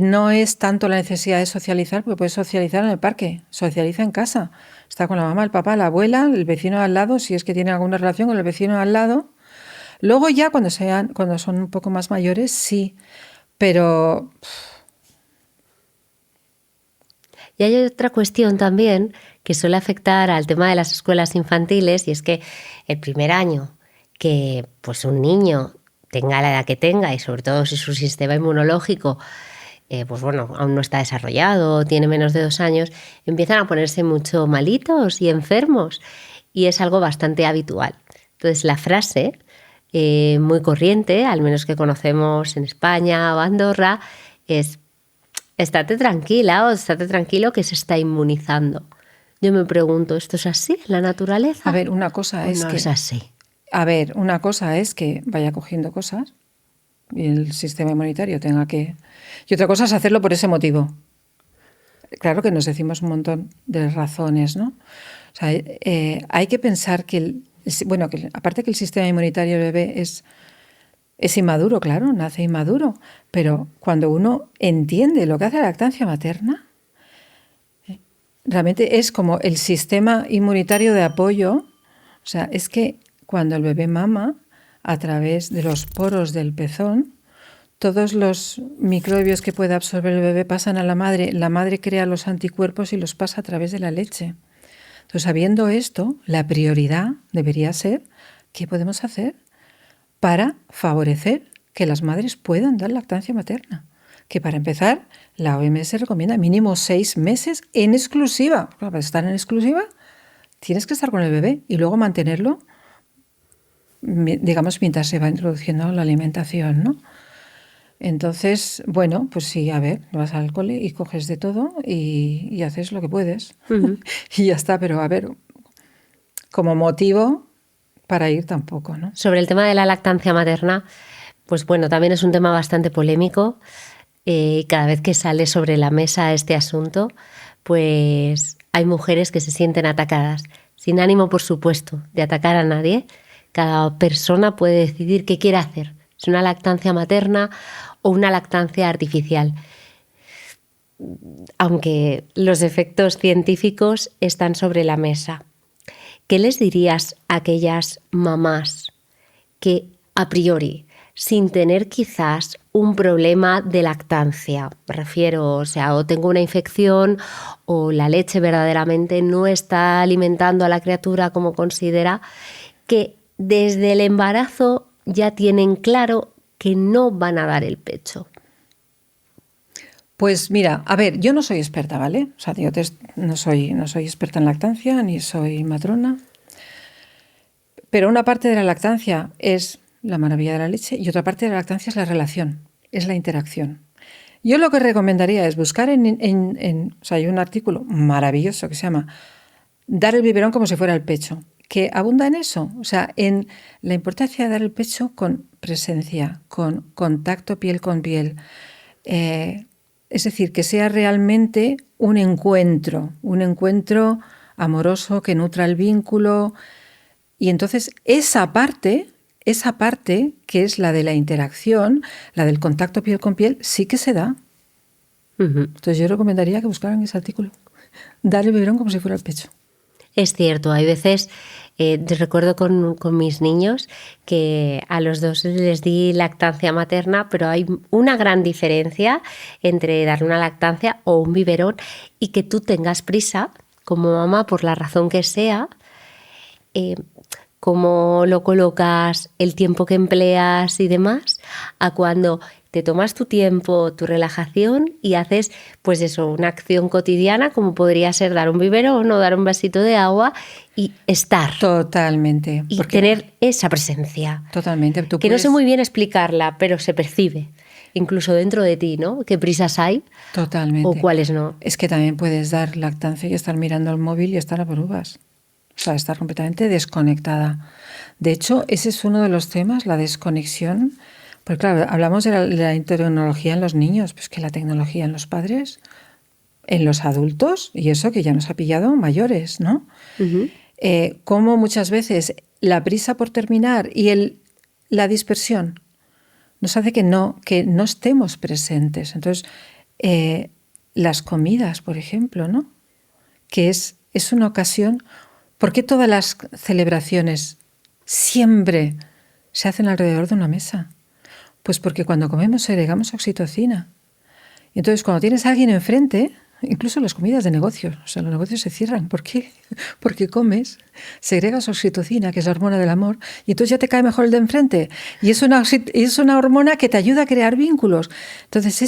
no es tanto la necesidad de socializar, porque puedes socializar en el parque, socializa en casa. Está con la mamá, el papá, la abuela, el vecino al lado, si es que tiene alguna relación con el vecino al lado. Luego ya cuando son un poco más mayores, sí, pero... Y hay otra cuestión también que suele afectar al tema de las escuelas infantiles, y es que el primer año que pues un niño tenga la edad que tenga, y sobre todo si su sistema inmunológico aún no está desarrollado, tiene menos de 2 años, empiezan a ponerse mucho malitos y enfermos, y es algo bastante habitual. Entonces la frase muy corriente, al menos que conocemos en España o Andorra, es: estate tranquila o estate tranquilo que se está inmunizando. Yo me pregunto, ¿esto es así en la naturaleza? A ver, una cosa es no que... es así. A ver, una cosa es que vaya cogiendo cosas y el sistema inmunitario tenga que... Y otra cosa es hacerlo por ese motivo. Claro que nos decimos un montón de razones, ¿no? O sea, hay que pensar que, aparte que el sistema inmunitario del bebé es inmaduro, claro, nace inmaduro, pero cuando uno entiende lo que hace la lactancia materna, realmente es como el sistema inmunitario de apoyo. O sea, es que cuando el bebé mama, a través de los poros del pezón, todos los microbios que puede absorber el bebé pasan a la madre crea los anticuerpos y los pasa a través de la leche. Entonces, sabiendo esto, la prioridad debería ser ¿qué podemos hacer para favorecer que las madres puedan dar lactancia materna? Que para empezar, la OMS recomienda mínimo 6 meses en exclusiva. Para estar en exclusiva, tienes que estar con el bebé y luego mantenerlo, digamos, mientras se va introduciendo la alimentación, ¿no? Entonces, bueno, pues sí, a ver, vas al cole y coges de todo y haces lo que puedes. Y ya está, pero a ver, como motivo para ir tampoco, ¿no? Sobre el tema de la lactancia materna, pues bueno, también es un tema bastante polémico. Cada vez que sale sobre la mesa este asunto, pues hay mujeres que se sienten atacadas, sin ánimo, por supuesto, de atacar a nadie. Cada persona puede decidir qué quiere hacer, si una lactancia materna o una lactancia artificial. Aunque los efectos científicos están sobre la mesa. ¿Qué les dirías a aquellas mamás que a priori, sin tener quizás un problema de lactancia, me refiero, o sea, o tengo una infección o la leche verdaderamente no está alimentando a la criatura como considera, que desde el embarazo ya tienen claro que no van a dar el pecho? Pues mira, a ver, yo no soy experta, ¿vale? O sea, yo no soy experta en lactancia, ni soy matrona. Pero una parte de la lactancia es la maravilla de la leche y otra parte de la lactancia es la relación, es la interacción. Yo lo que recomendaría es buscar o sea, hay un artículo maravilloso que se llama Dar el biberón como si fuera el pecho, que abunda en eso, o sea, en la importancia de dar el pecho con presencia, con contacto piel con piel. Es decir, que sea realmente un encuentro amoroso que nutra el vínculo. Y entonces esa parte que es la de la interacción, la del contacto piel con piel, sí que se da. Entonces yo recomendaría que buscaran ese artículo. Dar el biberón como si fuera el pecho. Es cierto, hay veces, recuerdo con mis niños que a los dos les di lactancia materna, pero hay una gran diferencia entre darle una lactancia o un biberón y que tú tengas prisa como mamá por la razón que sea, cómo lo colocas, el tiempo que empleas y demás, a cuando te tomas tu tiempo, tu relajación y haces, pues eso, una acción cotidiana como podría ser dar un biberón o dar un vasito de agua y estar. Totalmente. Y tener esa presencia. Totalmente. No sé muy bien explicarla, pero se percibe. Incluso dentro de ti, ¿no? ¿Qué prisas hay? Totalmente. O cuáles no. Es que también puedes dar lactancia y estar mirando el móvil y estar a por uvas. O sea, estar completamente desconectada. De hecho, ese es uno de los temas, la desconexión. Porque claro, hablamos de la tecnología en los niños, pues que la tecnología en los padres, en los adultos, y eso que ya nos ha pillado mayores, ¿no? Como muchas veces la prisa por terminar y la dispersión nos hace que no estemos presentes. Entonces, las comidas, por ejemplo, ¿no? Que es una ocasión. ¿Por qué todas las celebraciones siempre se hacen alrededor de una mesa? Pues porque cuando comemos segregamos oxitocina. Y entonces cuando tienes a alguien enfrente, incluso las comidas de negocios, o sea, los negocios se cierran. ¿Por qué? Porque comes, segregas oxitocina, que es la hormona del amor, y entonces ya te cae mejor el de enfrente. Y es una hormona que te ayuda a crear vínculos. Entonces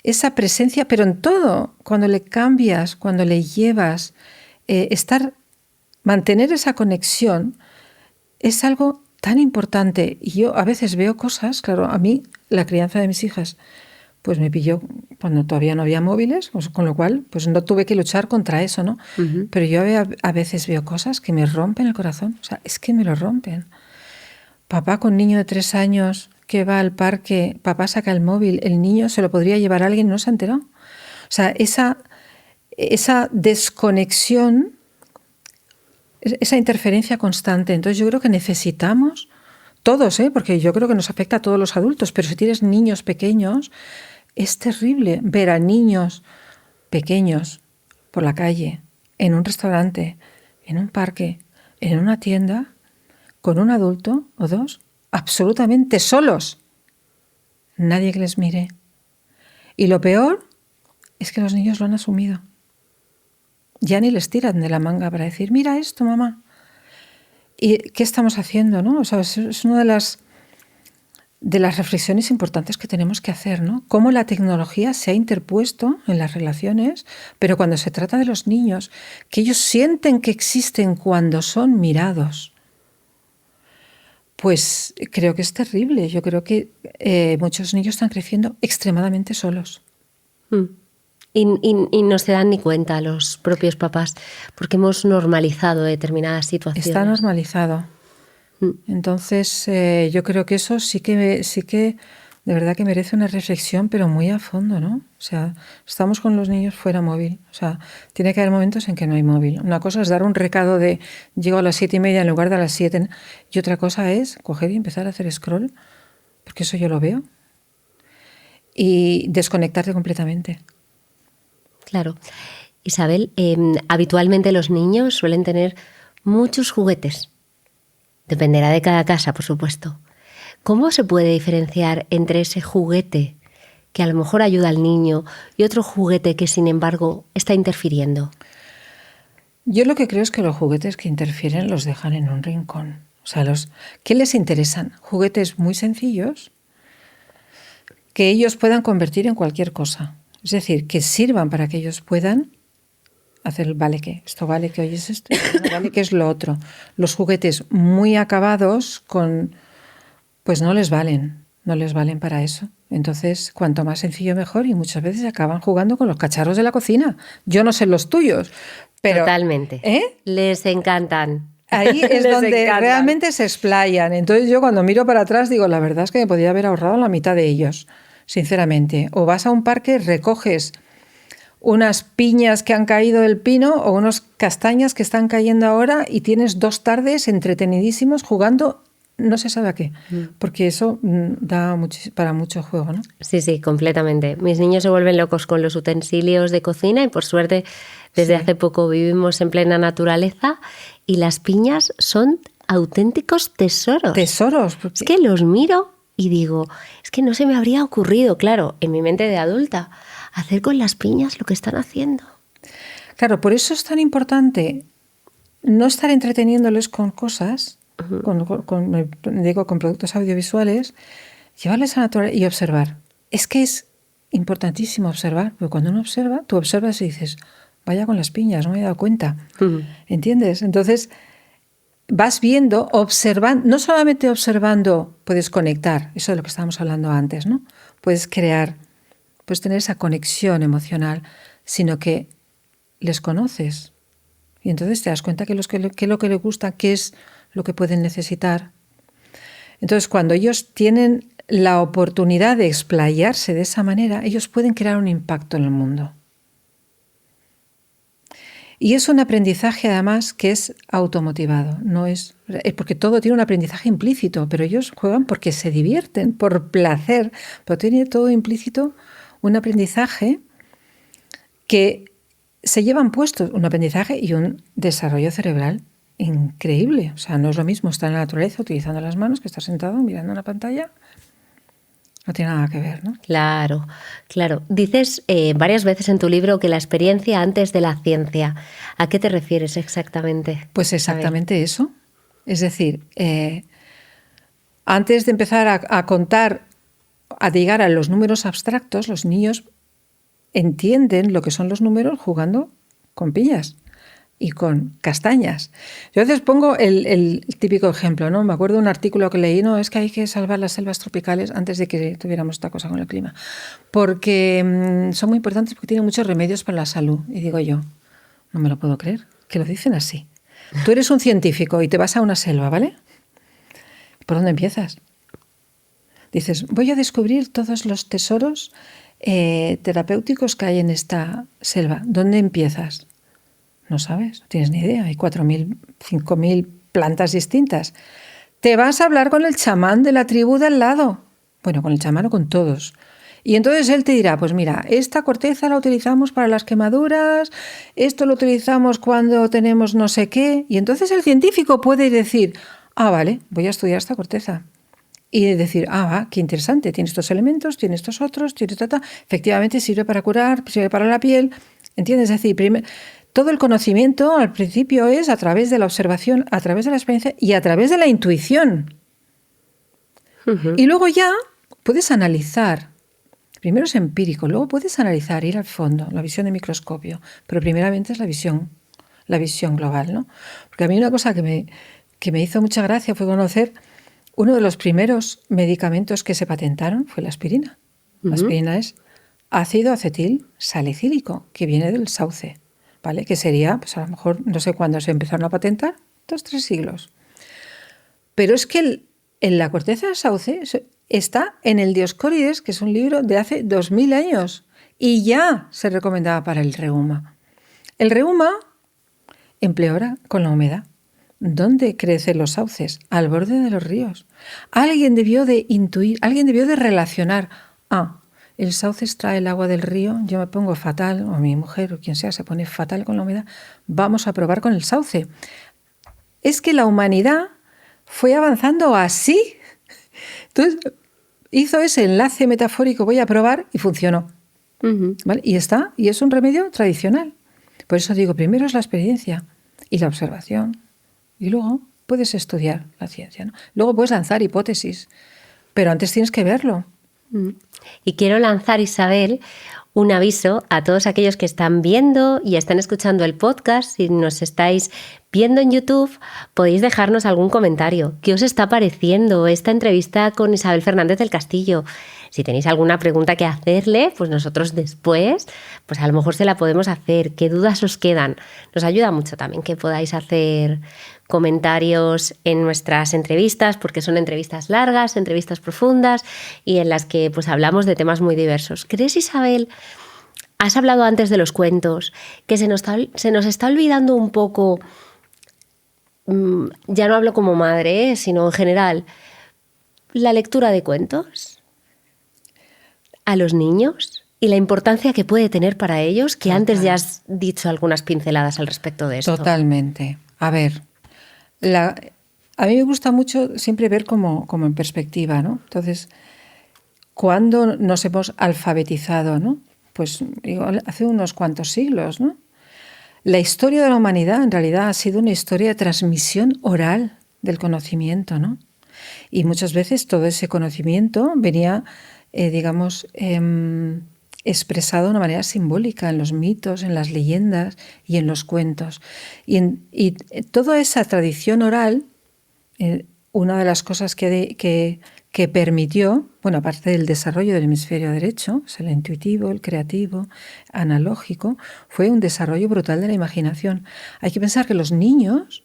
esa presencia, pero en todo, cuando le cambias, cuando le llevas, mantener esa conexión es algo tan importante. Y yo a veces veo cosas, claro, a mí la crianza de mis hijas pues me pilló cuando todavía no había móviles, pues, con lo cual pues no tuve que luchar contra eso, ¿no? Pero yo a veces veo cosas que me rompen el corazón, o sea, es que me lo rompen. Papá con niño de 3 años que va al parque, papá saca el móvil, el niño se lo podría llevar a alguien y no se enteró. O sea, esa desconexión, esa interferencia constante. Entonces yo creo que necesitamos, todos, porque yo creo que nos afecta a todos los adultos, pero si tienes niños pequeños, es terrible ver a niños pequeños por la calle, en un restaurante, en un parque, en una tienda, con un adulto o dos, absolutamente solos. Nadie que les mire. Y lo peor es que los niños lo han asumido. Ya ni les tiran de la manga para decir, mira esto, mamá. ¿Y qué estamos haciendo, no? O sea, es una de las reflexiones importantes que tenemos que hacer, ¿no? Cómo la tecnología se ha interpuesto en las relaciones, pero cuando se trata de los niños, que ellos sienten que existen cuando son mirados, pues creo que es terrible. Yo creo que muchos niños están creciendo extremadamente solos. Y no se dan ni cuenta los propios papás, porque hemos normalizado determinadas situaciones. Está normalizado. Entonces, yo creo que eso sí que de verdad que merece una reflexión, pero muy a fondo, ¿no? O sea, estamos con los niños fuera móvil. O sea, tiene que haber momentos en que no hay móvil. Una cosa es dar un recado de llego a las 7:30 en lugar de a las 7, y otra cosa es coger y empezar a hacer scroll, porque eso yo lo veo, y desconectarte completamente. Claro. Isabel, habitualmente los niños suelen tener muchos juguetes. Dependerá de cada casa, por supuesto. ¿Cómo se puede diferenciar entre ese juguete que a lo mejor ayuda al niño y otro juguete que, sin embargo, está interfiriendo? Yo lo que creo es que los juguetes que interfieren los dejan en un rincón. O sea, ¿qué les interesan? Juguetes muy sencillos que ellos puedan convertir en cualquier cosa. Es decir, que sirvan para que ellos puedan hacer vale que esto vale que hoy es esto, vale que es lo otro. Los juguetes muy acabados pues no les valen para eso. Entonces, cuanto más sencillo mejor, y muchas veces acaban jugando con los cacharros de la cocina. Yo no sé los tuyos, pero totalmente. Les encantan. Ahí es donde realmente se explayan. Entonces yo cuando miro para atrás digo, la verdad es que me podía haber ahorrado la mitad de ellos, sinceramente. O vas a un parque, recoges unas piñas que han caído del pino o unas castañas que están cayendo ahora y tienes 2 tardes entretenidísimos jugando no se sabe a qué, porque eso da para mucho juego, ¿no? Sí, completamente. Mis niños se vuelven locos con los utensilios de cocina y por suerte desde hace poco vivimos en plena naturaleza y las piñas son auténticos tesoros. Tesoros. Es que los miro y digo, es que no se me habría ocurrido, claro, en mi mente de adulta, hacer con las piñas lo que están haciendo. Claro, por eso es tan importante no estar entreteniéndoles con cosas, con productos audiovisuales, llevarles a la naturaleza y observar. Es que es importantísimo observar, porque cuando uno observa, tú observas y dices, vaya con las piñas, no me he dado cuenta. ¿Entiendes? Entonces, vas viendo, observando, no solamente observando puedes conectar, eso de lo que estábamos hablando antes, ¿no? Puedes crear, puedes tener esa conexión emocional, sino que les conoces. Y entonces te das cuenta qué es lo que les gusta, qué es lo que pueden necesitar. Entonces, cuando ellos tienen la oportunidad de explayarse de esa manera, ellos pueden crear un impacto en el mundo. Y es un aprendizaje, además, que es automotivado. No es porque todo tiene un aprendizaje implícito, pero ellos juegan porque se divierten, por placer. Pero tiene todo implícito un aprendizaje que se llevan puestos, un aprendizaje y un desarrollo cerebral increíble. O sea, no es lo mismo estar en la naturaleza utilizando las manos que estar sentado mirando una pantalla. No tiene nada que ver, ¿no? Claro. Dices varias veces en tu libro que la experiencia antes de la ciencia. ¿A qué te refieres exactamente? Pues exactamente eso. Es decir, antes de empezar a contar, a llegar a los números abstractos, los niños entienden lo que son los números jugando con piñas. y con castañas. Yo a veces pongo el típico ejemplo, ¿no? Me acuerdo de un artículo que leí, no, es que hay que salvar las selvas tropicales antes de que tuviéramos esta cosa con el clima, porque son muy importantes porque tienen muchos remedios para la salud. Y digo yo, no me lo puedo creer, que lo dicen así. Tú eres un científico y te vas a una selva, ¿vale? ¿Por dónde empiezas? Dices, voy a descubrir todos los tesoros terapéuticos que hay en esta selva. ¿Dónde empiezas? No sabes, no tienes ni idea. Hay 4.000, 5.000 plantas distintas. Te vas a hablar con el chamán de la tribu de al lado. Bueno, con el chamán o con todos. Y entonces él te dirá, pues mira, esta corteza la utilizamos para las quemaduras, esto lo utilizamos cuando tenemos no sé qué. Y entonces el científico puede decir, ah, vale, voy a estudiar esta corteza. Y decir, ah, va, qué interesante, tiene estos elementos, tiene estos otros, tiene efectivamente sirve para curar, sirve para la piel. ¿Entiendes? Es decir, todo el conocimiento al principio es a través de la observación, a través de la experiencia y a través de la intuición. Y luego ya puedes analizar. Primero es empírico, luego puedes analizar, ir al fondo, la visión de microscopio. Pero primeramente es la visión global, ¿no? Porque a mí una cosa que me hizo mucha gracia fue conocer uno de los primeros medicamentos que se patentaron fue la aspirina. La aspirina es ácido acetil salicílico, que viene del sauce. ¿Vale? Que sería, pues a lo mejor, no sé cuándo se empezaron a patentar, 2-3 siglos. Pero es que en la corteza del sauce está en el Dioscórides, que es un libro de hace 2000 años, y ya se recomendaba para el reuma. El reuma empeora con la humedad. ¿Dónde crecen los sauces? Al borde de los ríos. Alguien debió de intuir, alguien debió de relacionar. El sauce extrae el agua del río, yo me pongo fatal, o mi mujer o quien sea se pone fatal con la humedad, vamos a probar con el sauce. Es que la humanidad fue avanzando así. Entonces, hizo ese enlace metafórico, voy a probar, y funcionó. ¿Vale? Y es un remedio tradicional. Por eso digo, primero es la experiencia y la observación, y luego puedes estudiar la ciencia, ¿no? Luego puedes lanzar hipótesis, pero antes tienes que verlo. Y quiero lanzar, Isabel, un aviso a todos aquellos que están viendo y están escuchando el podcast. Si nos estáis viendo en YouTube, podéis dejarnos algún comentario. ¿Qué os está pareciendo esta entrevista con Isabel Fernández del Castillo? Si tenéis alguna pregunta que hacerle, pues nosotros después, pues a lo mejor se la podemos hacer. ¿Qué dudas os quedan? Nos ayuda mucho también que podáis hacer comentarios en nuestras entrevistas, porque son entrevistas largas, entrevistas profundas y en las que pues hablamos de temas muy diversos. ¿Crees, Isabel? Has hablado antes de los cuentos, que se nos está olvidando un poco, ya no hablo como madre, sino en general, la lectura de cuentos a los niños y la importancia que puede tener para ellos, que antes ya has dicho algunas pinceladas al respecto de esto. Totalmente. A ver, a mí me gusta mucho siempre ver como en perspectiva, ¿no? Entonces, ¿cuándo nos hemos alfabetizado, no? Pues igual hace unos cuantos siglos, ¿no? La historia de la humanidad en realidad ha sido una historia de transmisión oral del conocimiento, ¿no? Y muchas veces todo ese conocimiento venía, expresado de una manera simbólica en los mitos, en las leyendas y en los cuentos. Y toda esa tradición oral, una de las cosas que permitió, bueno, aparte del desarrollo del hemisferio derecho, o sea, el intuitivo, el creativo, analógico, fue un desarrollo brutal de la imaginación. Hay que pensar que los niños,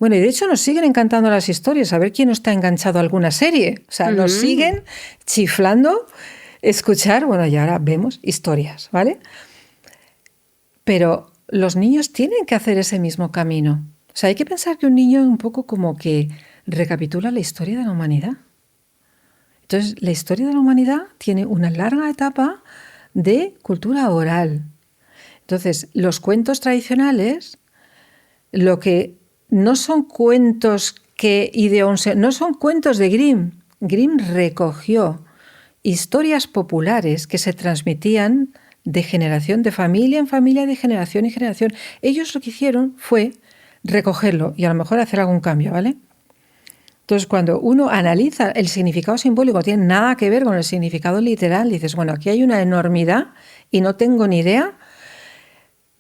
bueno, y de hecho nos siguen encantando las historias, a ver quién no está enganchado a alguna serie. O sea, nos siguen chiflando escuchar, bueno, y ahora vemos historias, ¿vale? Pero los niños tienen que hacer ese mismo camino. O sea, hay que pensar que un niño es un poco como que recapitula la historia de la humanidad. Entonces, la historia de la humanidad tiene una larga etapa de cultura oral. Entonces, los cuentos tradicionales, lo que no son cuentos que ideó, no son cuentos de Grimm. Grimm recogió historias populares que se transmitían de generación, de familia en familia, de generación en generación. Ellos lo que hicieron fue recogerlo y a lo mejor hacer algún cambio, ¿vale? Entonces, cuando uno analiza el significado simbólico, no tiene nada que ver con el significado literal, dices, bueno, aquí hay una enormidad y no tengo ni idea.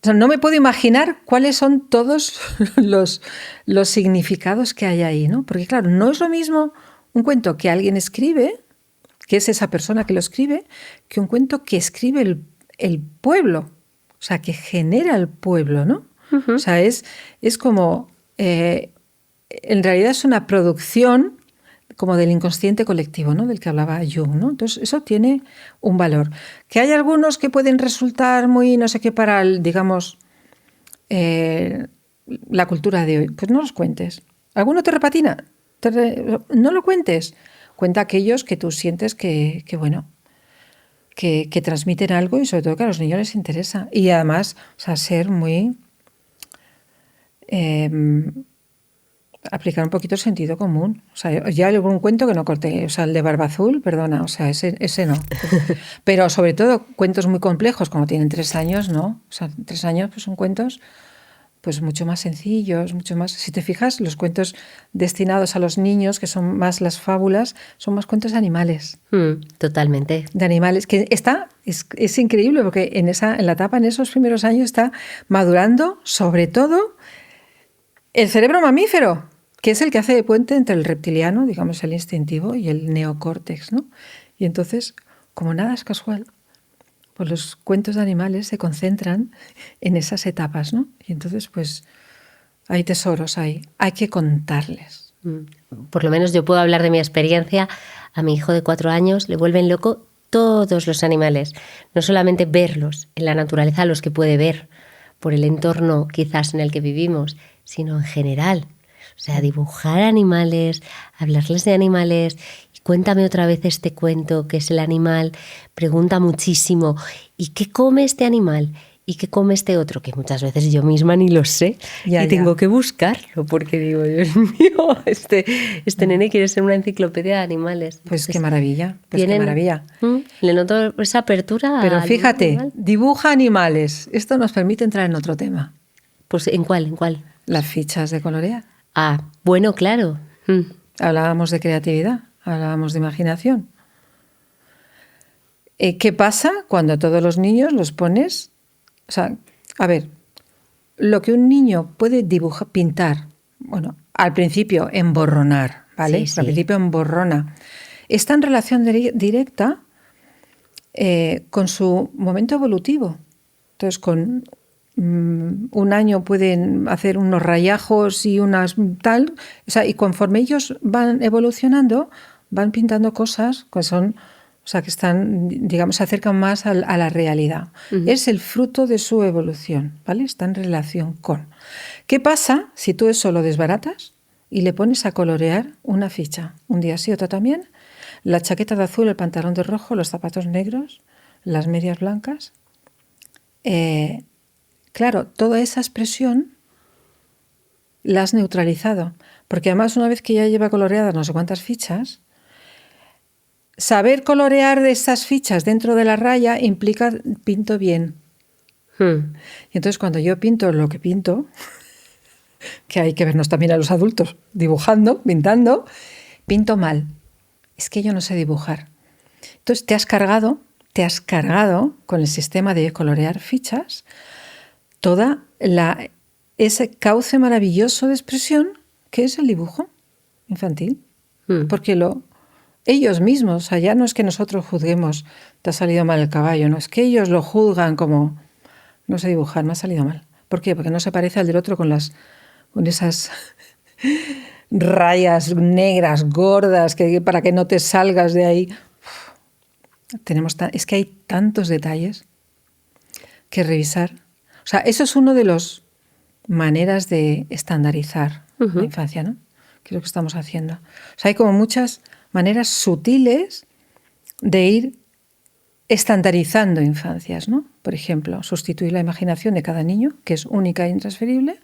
O sea, no me puedo imaginar cuáles son todos los significados que hay ahí, ¿no? Porque claro, no es lo mismo un cuento que alguien escribe, que es esa persona que lo escribe, que un cuento que escribe el pueblo, o sea, que genera el pueblo, ¿no? Ujú. O sea, es como, en realidad es una producción como del inconsciente colectivo, ¿no? Del que hablaba Jung, ¿no? Entonces, eso tiene un valor. Que hay algunos que pueden resultar muy no sé qué para, digamos, la cultura de hoy. Pues no los cuentes. ¿Alguno te repatina? No lo cuentes. Cuenta aquellos que tú sientes que bueno, que transmiten algo y sobre todo que a los niños les interesa. Y además, o sea, ser muy... aplicar un poquito el sentido común. O sea, ya hay algún cuento que no corté. O sea, el de Barba Azul, perdona, o sea, ese no. Pero sobre todo cuentos muy complejos, como tienen 3 años, ¿no? O sea, 3 años pues son cuentos pues mucho más sencillos, mucho más... Si te fijas, los cuentos destinados a los niños, que son más las fábulas, son más cuentos de animales. Totalmente. De animales, que es increíble porque en la etapa, en esos primeros años, está madurando sobre todo el cerebro mamífero, que es el que hace de puente entre el reptiliano, digamos el instintivo, y el neocórtex, ¿no? Y entonces, como nada es casual, pues los cuentos de animales se concentran en esas etapas, ¿no? Y entonces, pues, hay tesoros ahí, hay que contarles. Por lo menos yo puedo hablar de mi experiencia. A mi hijo de 4 años le vuelven loco todos los animales. No solamente verlos en la naturaleza, los que puede ver por el entorno quizás en el que vivimos, sino en general. O sea, dibujar animales, hablarles de animales. Cuéntame otra vez este cuento, que es el animal. Pregunta muchísimo. ¿Y qué come este animal? ¿Y qué come este otro? Que muchas veces yo misma ni lo sé tengo que buscarlo porque digo, Dios mío, este nene quiere ser una enciclopedia de animales. Pues qué maravilla, pues qué maravilla. Le noto esa apertura. Pero fíjate, dibuja animales. Esto nos permite entrar en otro tema. Pues ¿en cuál? ¿En cuál? Las fichas de colorear. Ah, bueno, claro. Hablábamos de creatividad, hablábamos de imaginación. ¿Qué pasa cuando a todos los niños los pones? O sea, a ver, lo que un niño puede dibujar, pintar, bueno, al principio emborronar, ¿vale? Sí. Al principio emborrona. Está en relación directa con su momento evolutivo. Entonces, con 1 año pueden hacer unos rayajos y unas tal, o sea, y conforme ellos van evolucionando, van pintando cosas que son, o sea, que están, digamos, se acercan más a la realidad. Es el fruto de su evolución, ¿vale? Está en relación con. ¿Qué pasa si tú eso lo desbaratas y le pones a colorear una ficha? Un día sí, otro también. La chaqueta de azul, el pantalón de rojo, los zapatos negros, las medias blancas. Claro, toda esa expresión la has neutralizado. Porque además, una vez que ya lleva coloreadas no sé cuántas fichas, saber colorear de esas fichas dentro de la raya implica pinto bien. Y entonces cuando yo pinto lo que pinto, que hay que vernos también a los adultos dibujando, pintando, pinto mal. Es que yo no sé dibujar. Entonces te has cargado con el sistema de colorear fichas toda ese cauce maravilloso de expresión que es el dibujo infantil. Porque ellos mismos, o sea, ya no es que nosotros juzguemos, te ha salido mal el caballo, no, es que ellos lo juzgan como, no sé dibujar, me ha salido mal. ¿Por qué? Porque no se parece al del otro con esas rayas negras, gordas, para que no te salgas de ahí. Es que hay tantos detalles que revisar. O sea, eso es una de las maneras de estandarizar la infancia, ¿no? Que es lo que estamos haciendo. O sea, hay como muchas maneras sutiles de ir estandarizando infancias, ¿no? Por ejemplo, sustituir la imaginación de cada niño, que es única e intransferible,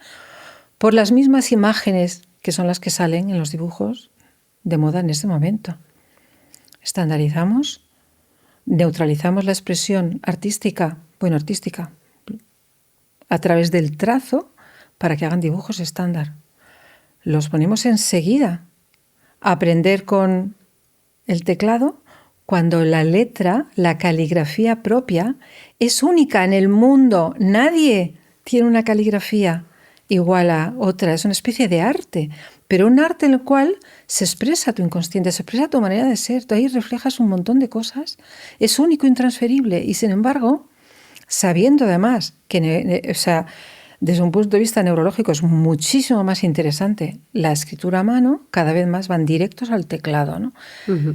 por las mismas imágenes que son las que salen en los dibujos de moda en este momento. Estandarizamos, neutralizamos la expresión artística, a través del trazo para que hagan dibujos estándar. Los ponemos enseguida a aprender con el teclado cuando la letra, la caligrafía propia, es única en el mundo. Nadie tiene una caligrafía igual a otra, es una especie de arte, pero un arte en el cual se expresa tu inconsciente, se expresa tu manera de ser, tú ahí reflejas un montón de cosas, es único, intransferible, y sin embargo, sabiendo además que, o sea, desde un punto de vista neurológico es muchísimo más interesante la escritura a mano, cada vez más van directos al teclado, ¿no? Ujú.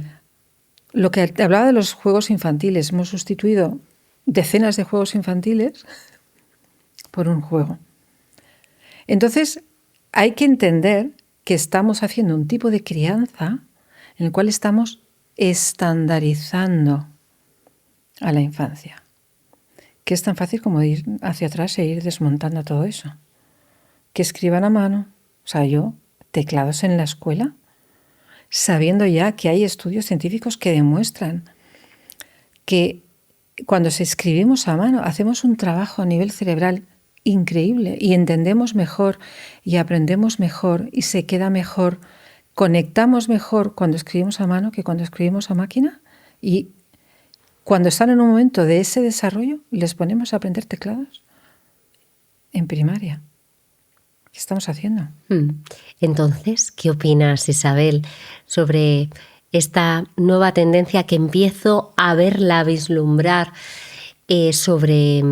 Lo que te hablaba de los juegos infantiles, hemos sustituido decenas de juegos infantiles por un juego. Entonces, hay que entender que estamos haciendo un tipo de crianza en el cual estamos estandarizando a la infancia. Que es tan fácil como ir hacia atrás e ir desmontando todo eso. Que escriban a mano, o sea, teclados en la escuela, sabiendo ya que hay estudios científicos que demuestran que cuando se escribimos a mano hacemos un trabajo a nivel cerebral increíble y entendemos mejor y aprendemos mejor y se queda mejor, conectamos mejor cuando escribimos a mano que cuando escribimos a máquina, y cuando están en un momento de ese desarrollo les ponemos a aprender teclados en primaria. ¿Qué estamos haciendo? Entonces, ¿qué opinas, Isabel, sobre esta nueva tendencia que empiezo a verla, a vislumbrar sobre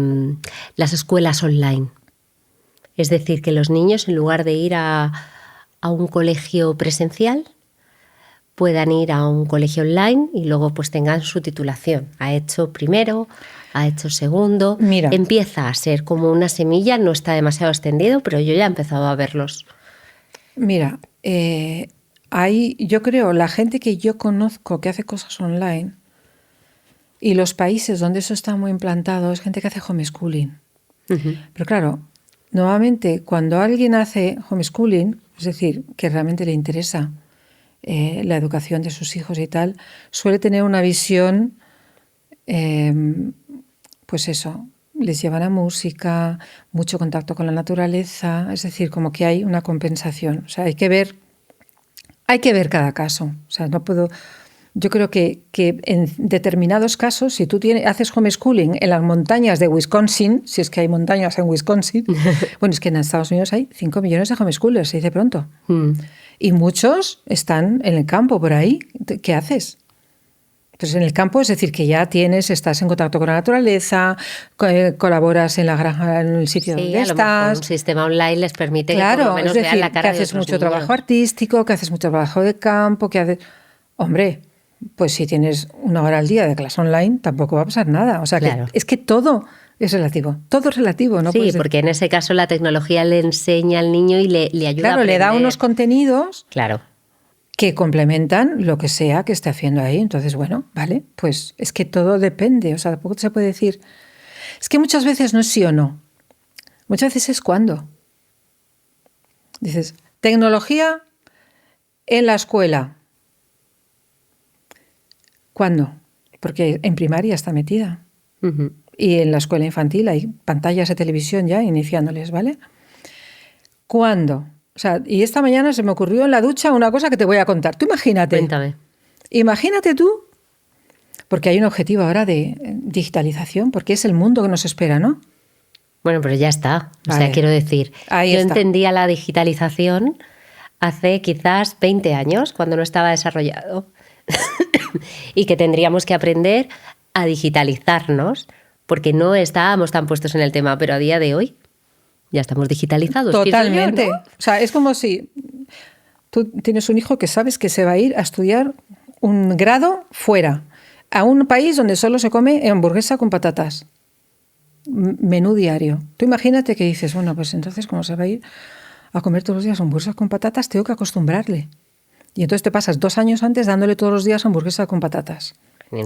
las escuelas online? Es decir, que los niños, en lugar de ir a un colegio presencial, puedan ir a un colegio online y luego pues tengan su titulación. Ha hecho primero, ha hecho segundo. Mira. Empieza a ser como una semilla, no está demasiado extendido, pero yo ya he empezado a verlos. Mira, yo creo, la gente que yo conozco que hace cosas online y los países donde eso está muy implantado es gente que hace homeschooling. Uh-huh. Pero claro, nuevamente, cuando alguien hace homeschooling, es decir, que realmente le interesa la educación de sus hijos y tal, suele tener una visión, pues eso, les llevan a música, mucho contacto con la naturaleza, es decir, como que hay una compensación. O sea, hay que ver cada caso. O sea, no puedo. Yo creo que en determinados casos, si tú haces homeschooling en las montañas de Wisconsin, si es que hay montañas en Wisconsin, bueno, es que en Estados Unidos hay 5 millones de homeschoolers, se dice pronto. Y muchos están en el campo por ahí. ¿Qué haces? Pues en el campo, es decir, que ya estás en contacto con la naturaleza, colaboras en la granja, en el sitio donde estás. Un sistema online les permite que por lo menos es decir, vean la cara que de haces otros mucho niños. trabajo artístico, que haces mucho trabajo de campo, que haces... Hombre, pues si tienes 1 hora al día de clase online, tampoco va a pasar nada. O sea, claro. Es que todo es relativo. Todo es relativo, ¿no? Sí, porque en ese caso la tecnología le enseña al niño y le ayuda a aprender. Claro, le da unos contenidos... Claro. Que complementan lo que sea que esté haciendo ahí. Entonces, bueno, vale, pues es que todo depende. O sea, tampoco se puede decir... Es que muchas veces no es sí o no. Muchas veces es cuándo. Dices, tecnología en la escuela. ¿Cuándo? Porque en primaria está metida. Uh-huh. Y en la escuela infantil hay pantallas de televisión ya iniciándoles, ¿vale? ¿Cuándo? O sea, y esta mañana se me ocurrió en la ducha una cosa que te voy a contar. Tú imagínate. Cuéntame. Imagínate tú, porque hay un objetivo ahora de digitalización, porque es el mundo que nos espera, ¿no? Bueno, pero ya está. O vale. sea, quiero decir, ahí yo está. entendía la digitalización hace quizás 20 años, cuando no estaba desarrollado, y que tendríamos que aprender a digitalizarnos, porque no estábamos tan puestos en el tema, pero a día de hoy ya estamos digitalizados. Totalmente. Yo, ¿no? O sea, es como si tú tienes un hijo que sabes que se va a ir a estudiar un grado fuera, a un país donde solo se come hamburguesa con patatas. Menú diario. Tú imagínate que dices, bueno, pues entonces como se va a ir a comer todos los días hamburguesas con patatas, tengo que acostumbrarle. Y entonces te pasas 2 años antes dándole todos los días hamburguesa con patatas.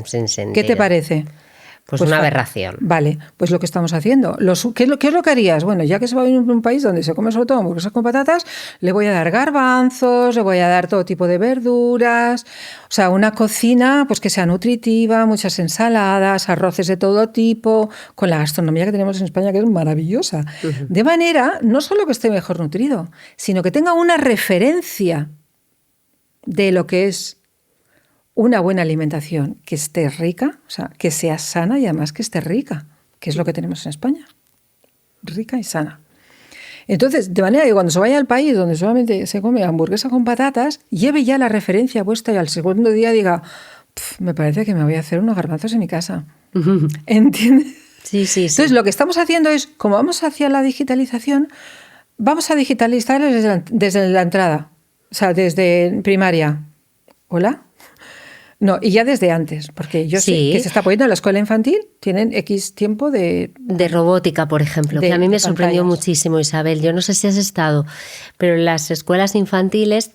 Sin sentido. ¿Qué te parece? Pues una aberración. Vale, pues lo que estamos haciendo. ¿Qué es lo que harías? Bueno, ya que se va a ir a un país donde se come sobre todo hamburguesas con patatas, le voy a dar garbanzos, le voy a dar todo tipo de verduras, o sea, una cocina pues que sea nutritiva, muchas ensaladas, arroces de todo tipo, con la gastronomía que tenemos en España, que es maravillosa. Uh-huh. De manera, no solo que esté mejor nutrido, sino que tenga una referencia de lo que es una buena alimentación, que esté rica, o sea, que sea sana y además que esté rica, que es lo que tenemos en España. rica y sana. Entonces, de manera que cuando se vaya al país donde solamente se come hamburguesa con patatas, lleve ya la referencia vuestra y al segundo día diga, me parece que me voy a hacer unos garbanzos en mi casa. ¿Entiendes? Sí, sí, sí. Entonces, lo que estamos haciendo es, como vamos hacia la digitalización, vamos a digitalizar desde la entrada, o sea, desde primaria. ¿Hola? No, y ya desde antes, porque yo sé que se está poniendo en la escuela infantil, tienen X tiempo de robótica, por ejemplo, que a mí me sorprendió muchísimo, Isabel. Yo no sé si has estado, pero en las escuelas infantiles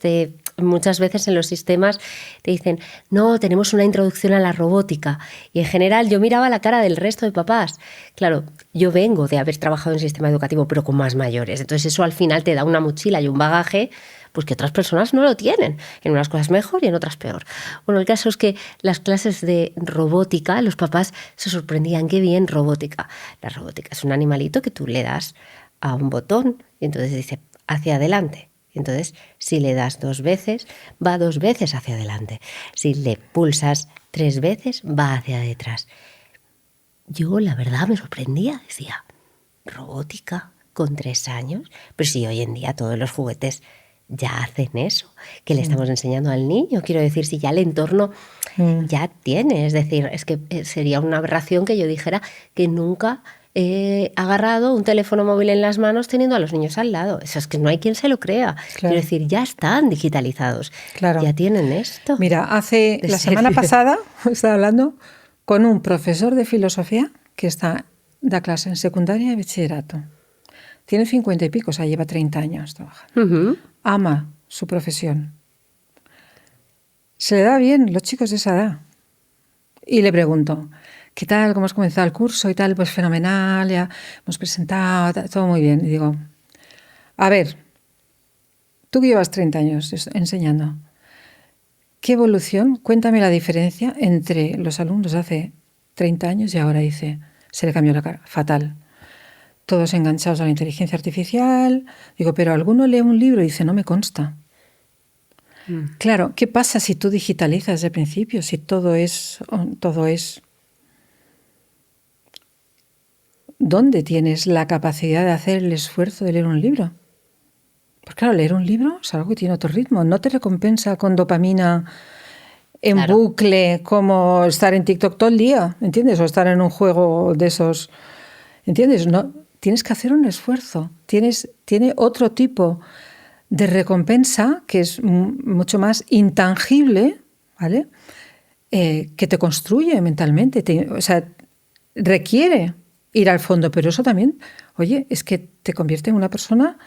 muchas veces en los sistemas te dicen, no, tenemos una introducción a la robótica. Y en general yo miraba la cara del resto de papás. Claro, yo vengo de haber trabajado en el sistema educativo, pero con más mayores. Entonces eso al final te da una mochila y un bagaje pues que otras personas no lo tienen. En unas cosas mejor y en otras peor. Bueno, el caso es que las clases de robótica, los papás se sorprendían, qué bien robótica. La robótica es un animalito que tú le das a un botón y entonces dice hacia adelante. Entonces, si le das 2 veces, va 2 veces hacia adelante. Si le pulsas 3 veces, va hacia detrás. Yo, la verdad, me sorprendía. Decía, ¿robótica con 3 años? Pero si hoy en día todos los juguetes ya hacen eso. ¿Qué le estamos enseñando al niño? Quiero decir, si ya el entorno ya tiene. Es decir, es que sería una aberración que yo dijera que nunca he agarrado un teléfono móvil en las manos teniendo a los niños al lado. Eso es que no hay quien se lo crea. Claro. Quiero decir, ya están digitalizados. Claro. Ya tienen esto. Mira, la semana pasada estaba hablando con un profesor de filosofía que da clase en secundaria y bachillerato. Tiene 50 y pico, o sea, lleva 30 años trabajando. Ama su profesión. Se le da bien los chicos de esa edad. Y le pregunto, ¿qué tal? ¿Cómo has comenzado el curso? Y tal, pues fenomenal, ya hemos presentado, todo muy bien. Y digo, a ver, tú que llevas 30 años enseñando, ¿qué evolución? Cuéntame la diferencia entre los alumnos de hace 30 años y ahora. Dice, se le cambió la cara, fatal. Todos enganchados a la inteligencia artificial. Digo, pero alguno lee un libro y dice, no me consta. Claro, ¿qué pasa si tú digitalizas desde el principio? Si todo es... ¿Dónde tienes la capacidad de hacer el esfuerzo de leer un libro? Pues claro, leer un libro es algo que tiene otro ritmo. No te recompensa con dopamina en bucle como estar en TikTok todo el día, ¿entiendes? O estar en un juego de esos, ¿entiendes? No, tienes que hacer un esfuerzo. Tiene otro tipo de recompensa que es mucho más intangible, ¿vale? Que te construye mentalmente. O sea, requiere ir al fondo, pero eso también, oye, es que te convierte en una persona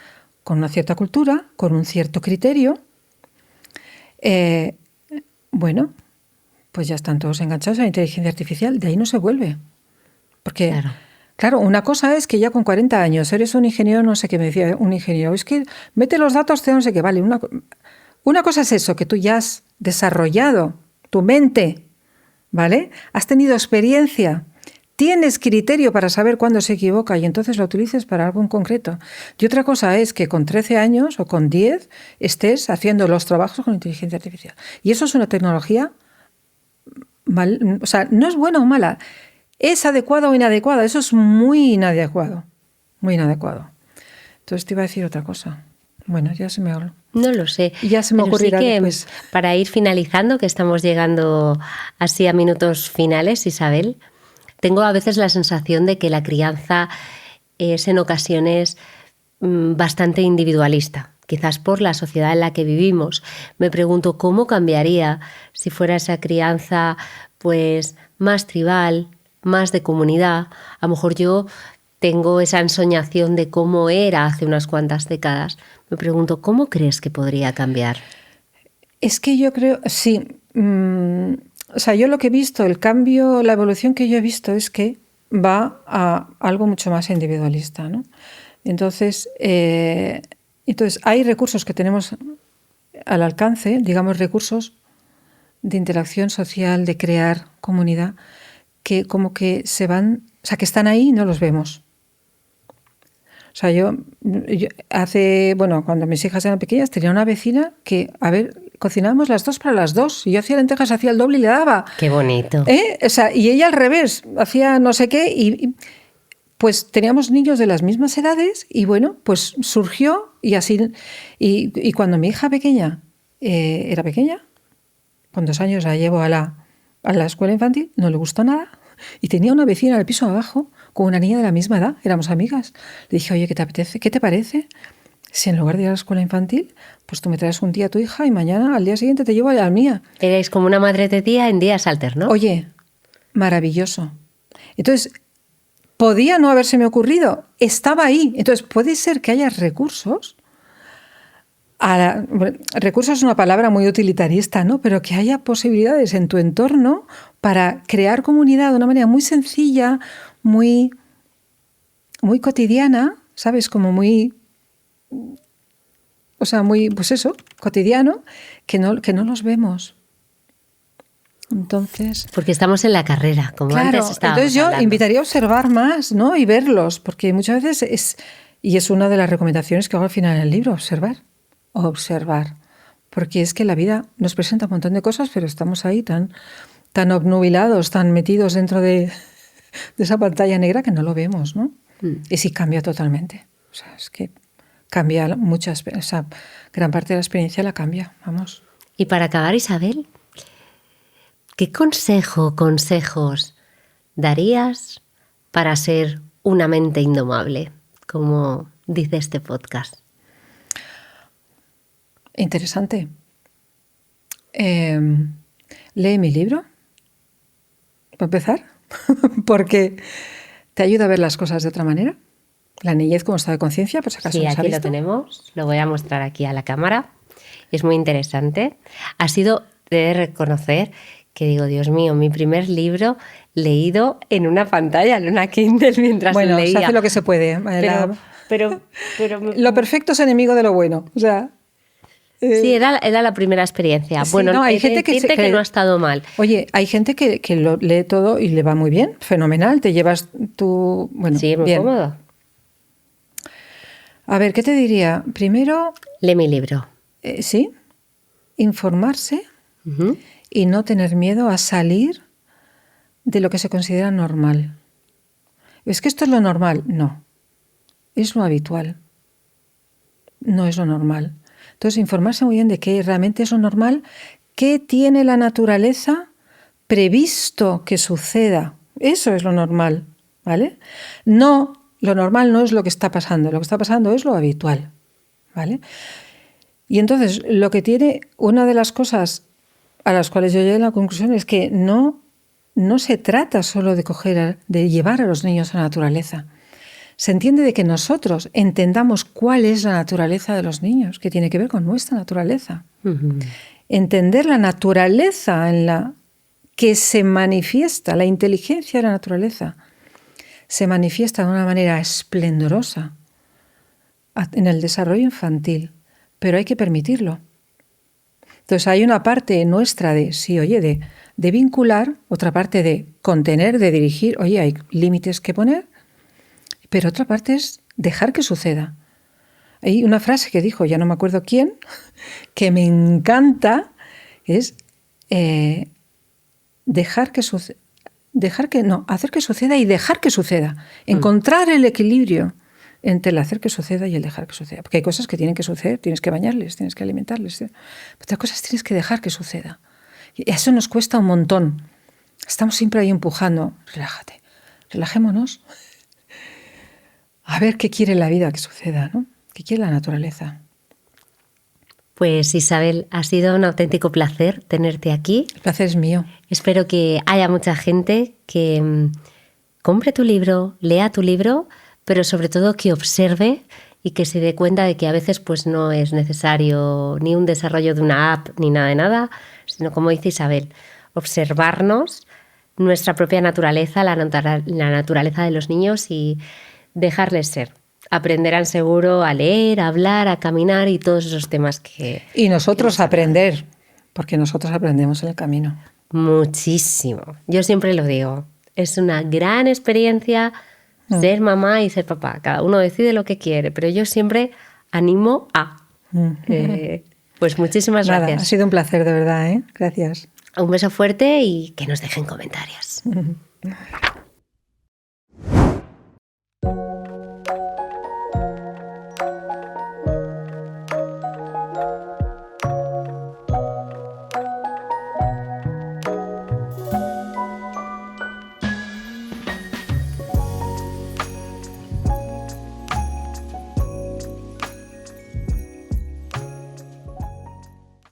con una cierta cultura, con un cierto criterio. Bueno, pues ya están todos enganchados a la inteligencia artificial, de ahí no se vuelve. Porque, claro, una cosa es que ya con 40 años eres un ingeniero, no sé qué me decía un ingeniero, es que mete los datos, no sé qué, vale. Una cosa es eso, que tú ya has desarrollado tu mente, ¿vale? Has tenido experiencia, tienes criterio para saber cuándo se equivoca y entonces lo utilices para algo en concreto. Y otra cosa es que con 13 años o con 10 estés haciendo los trabajos con inteligencia artificial. Y eso es una tecnología, o sea, no es buena o mala, es adecuada o inadecuada, eso es muy inadecuado, muy inadecuado. Entonces te iba a decir otra cosa. Bueno, ya se me olvidó. No lo sé. Ya se me ocurrirá sí que, después. Para ir finalizando, que estamos llegando así a minutos finales, Isabel, tengo a veces la sensación de que la crianza es en ocasiones bastante individualista. Quizás por la sociedad en la que vivimos. Me pregunto cómo cambiaría si fuera esa crianza pues más tribal, más de comunidad. A lo mejor yo tengo esa ensoñación de cómo era hace unas cuantas décadas. Me pregunto, ¿cómo crees que podría cambiar? Es que yo creo, sí. O sea, yo lo que he visto, el cambio, la evolución que yo he visto es que va a algo mucho más individualista, ¿no? Entonces hay recursos que tenemos al alcance, digamos recursos de interacción social, de crear comunidad, que como que se van, o sea, que están ahí y no los vemos. O sea, yo cuando mis hijas eran pequeñas, tenía una vecina que, cocinábamos las dos para las dos. Y yo hacía lentejas, hacía el doble y le daba. ¡Qué bonito! O sea, y ella al revés, hacía no sé qué pues teníamos niños de las mismas edades y bueno, pues surgió y así. Y cuando mi hija pequeña era pequeña, con 2 años la llevo a la escuela infantil, no le gustó nada. Y tenía una vecina del piso abajo con una niña de la misma edad, éramos amigas. Le dije, oye, ¿qué te apetece? ¿Qué te parece? Si en lugar de ir a la escuela infantil, pues tú me traes un día a tu hija y mañana, al día siguiente, te llevo a la mía. Erais como una madre de día en días alternos. Oye, maravilloso. Entonces, podía no habérseme ocurrido, estaba ahí. Entonces, puede ser que haya recursos. Recursos es una palabra muy utilitarista, ¿no? Pero que haya posibilidades en tu entorno para crear comunidad de una manera muy sencilla, muy, muy cotidiana, ¿sabes? Como muy, o sea, muy, pues eso, cotidiano, que no los vemos. Entonces, porque estamos en la carrera, como claro, antes estábamos entonces yo hablando. invitaría a observar más, ¿no? Y verlos, porque muchas veces es una de las recomendaciones que hago al final del libro, observar, porque es que la vida nos presenta un montón de cosas, pero estamos ahí tan obnubilados, tan metidos dentro de esa pantalla negra que no lo vemos, ¿no? Y sí cambia totalmente. O sea, es que cambia gran parte de la experiencia la cambia, vamos. Y para acabar, Isabel, ¿qué consejos darías para ser una mente indomable, como dice este podcast? Interesante. Lee mi libro, para empezar, porque te ayuda a ver las cosas de otra manera. La niñez como estado de conciencia, por si acaso Sí, no se ha aquí lo visto. tenemos, lo voy a mostrar aquí a la cámara. Es muy interesante. Ha sido de reconocer que digo, Dios mío, mi primer libro leído en una pantalla, en una Kindle mientras Bueno, leía. se hace lo que se puede. Pero Lo perfecto es enemigo de lo bueno. O sea, sí, era la primera experiencia. Sí, bueno, no, hay he de gente que decirte que no ha estado mal. Oye, hay gente que lo lee todo y le va muy bien, fenomenal. Te llevas tu... Bueno, Sí, es muy bien. cómodo. A ver, ¿qué te diría? Primero, Lee mi libro. sí, informarse Ujú. y no tener miedo a salir de lo que se considera normal. ¿Es que esto es lo normal? No, es lo habitual. No es lo normal. Entonces, informarse muy bien de qué realmente es lo normal, qué tiene la naturaleza previsto que suceda. Eso es lo normal, ¿vale? No, lo normal no es lo que está pasando es lo habitual, ¿vale? Y entonces, lo que tiene, una de las cosas a las cuales yo llegué a la conclusión es que no se trata solo de llevar a los niños a la naturaleza. Se entiende de que nosotros entendamos cuál es la naturaleza de los niños, que tiene que ver con nuestra naturaleza. Ujú. Entender la naturaleza en la que se manifiesta, la inteligencia de la naturaleza, se manifiesta de una manera esplendorosa en el desarrollo infantil, pero hay que permitirlo. Entonces hay una parte nuestra de vincular, otra parte de contener, de dirigir, oye, hay límites que poner, pero otra parte es dejar que suceda. Hay una frase que dijo, ya no me acuerdo quién, que me encanta, es hacer que suceda y dejar que suceda. Encontrar el equilibrio entre el hacer que suceda y el dejar que suceda. Porque hay cosas que tienen que suceder, tienes que bañarles, tienes que alimentarles. Otras cosas tienes que dejar que suceda. Y eso nos cuesta un montón. Estamos siempre ahí empujando. Relájate, relajémonos. A ver qué quiere la vida que suceda, ¿no? ¿Qué quiere la naturaleza? Pues Isabel, ha sido un auténtico placer tenerte aquí. El placer es mío. Espero que haya mucha gente que compre tu libro, lea tu libro, pero sobre todo que observe y que se dé cuenta de que a veces pues no es necesario ni un desarrollo de una app ni nada de nada, sino como dice Isabel, observarnos, nuestra propia naturaleza, la naturaleza de los niños y dejarles ser. Aprenderán seguro a leer, a hablar, a caminar y todos esos temas que... Y nosotros aprender, porque nosotros aprendemos en el camino. Muchísimo. Yo siempre lo digo. Es una gran experiencia ser mamá y ser papá. Cada uno decide lo que quiere, pero yo siempre animo a... pues muchísimas gracias. Ha sido un placer, de verdad, ¿eh? Gracias. Un beso fuerte y que nos dejen comentarios.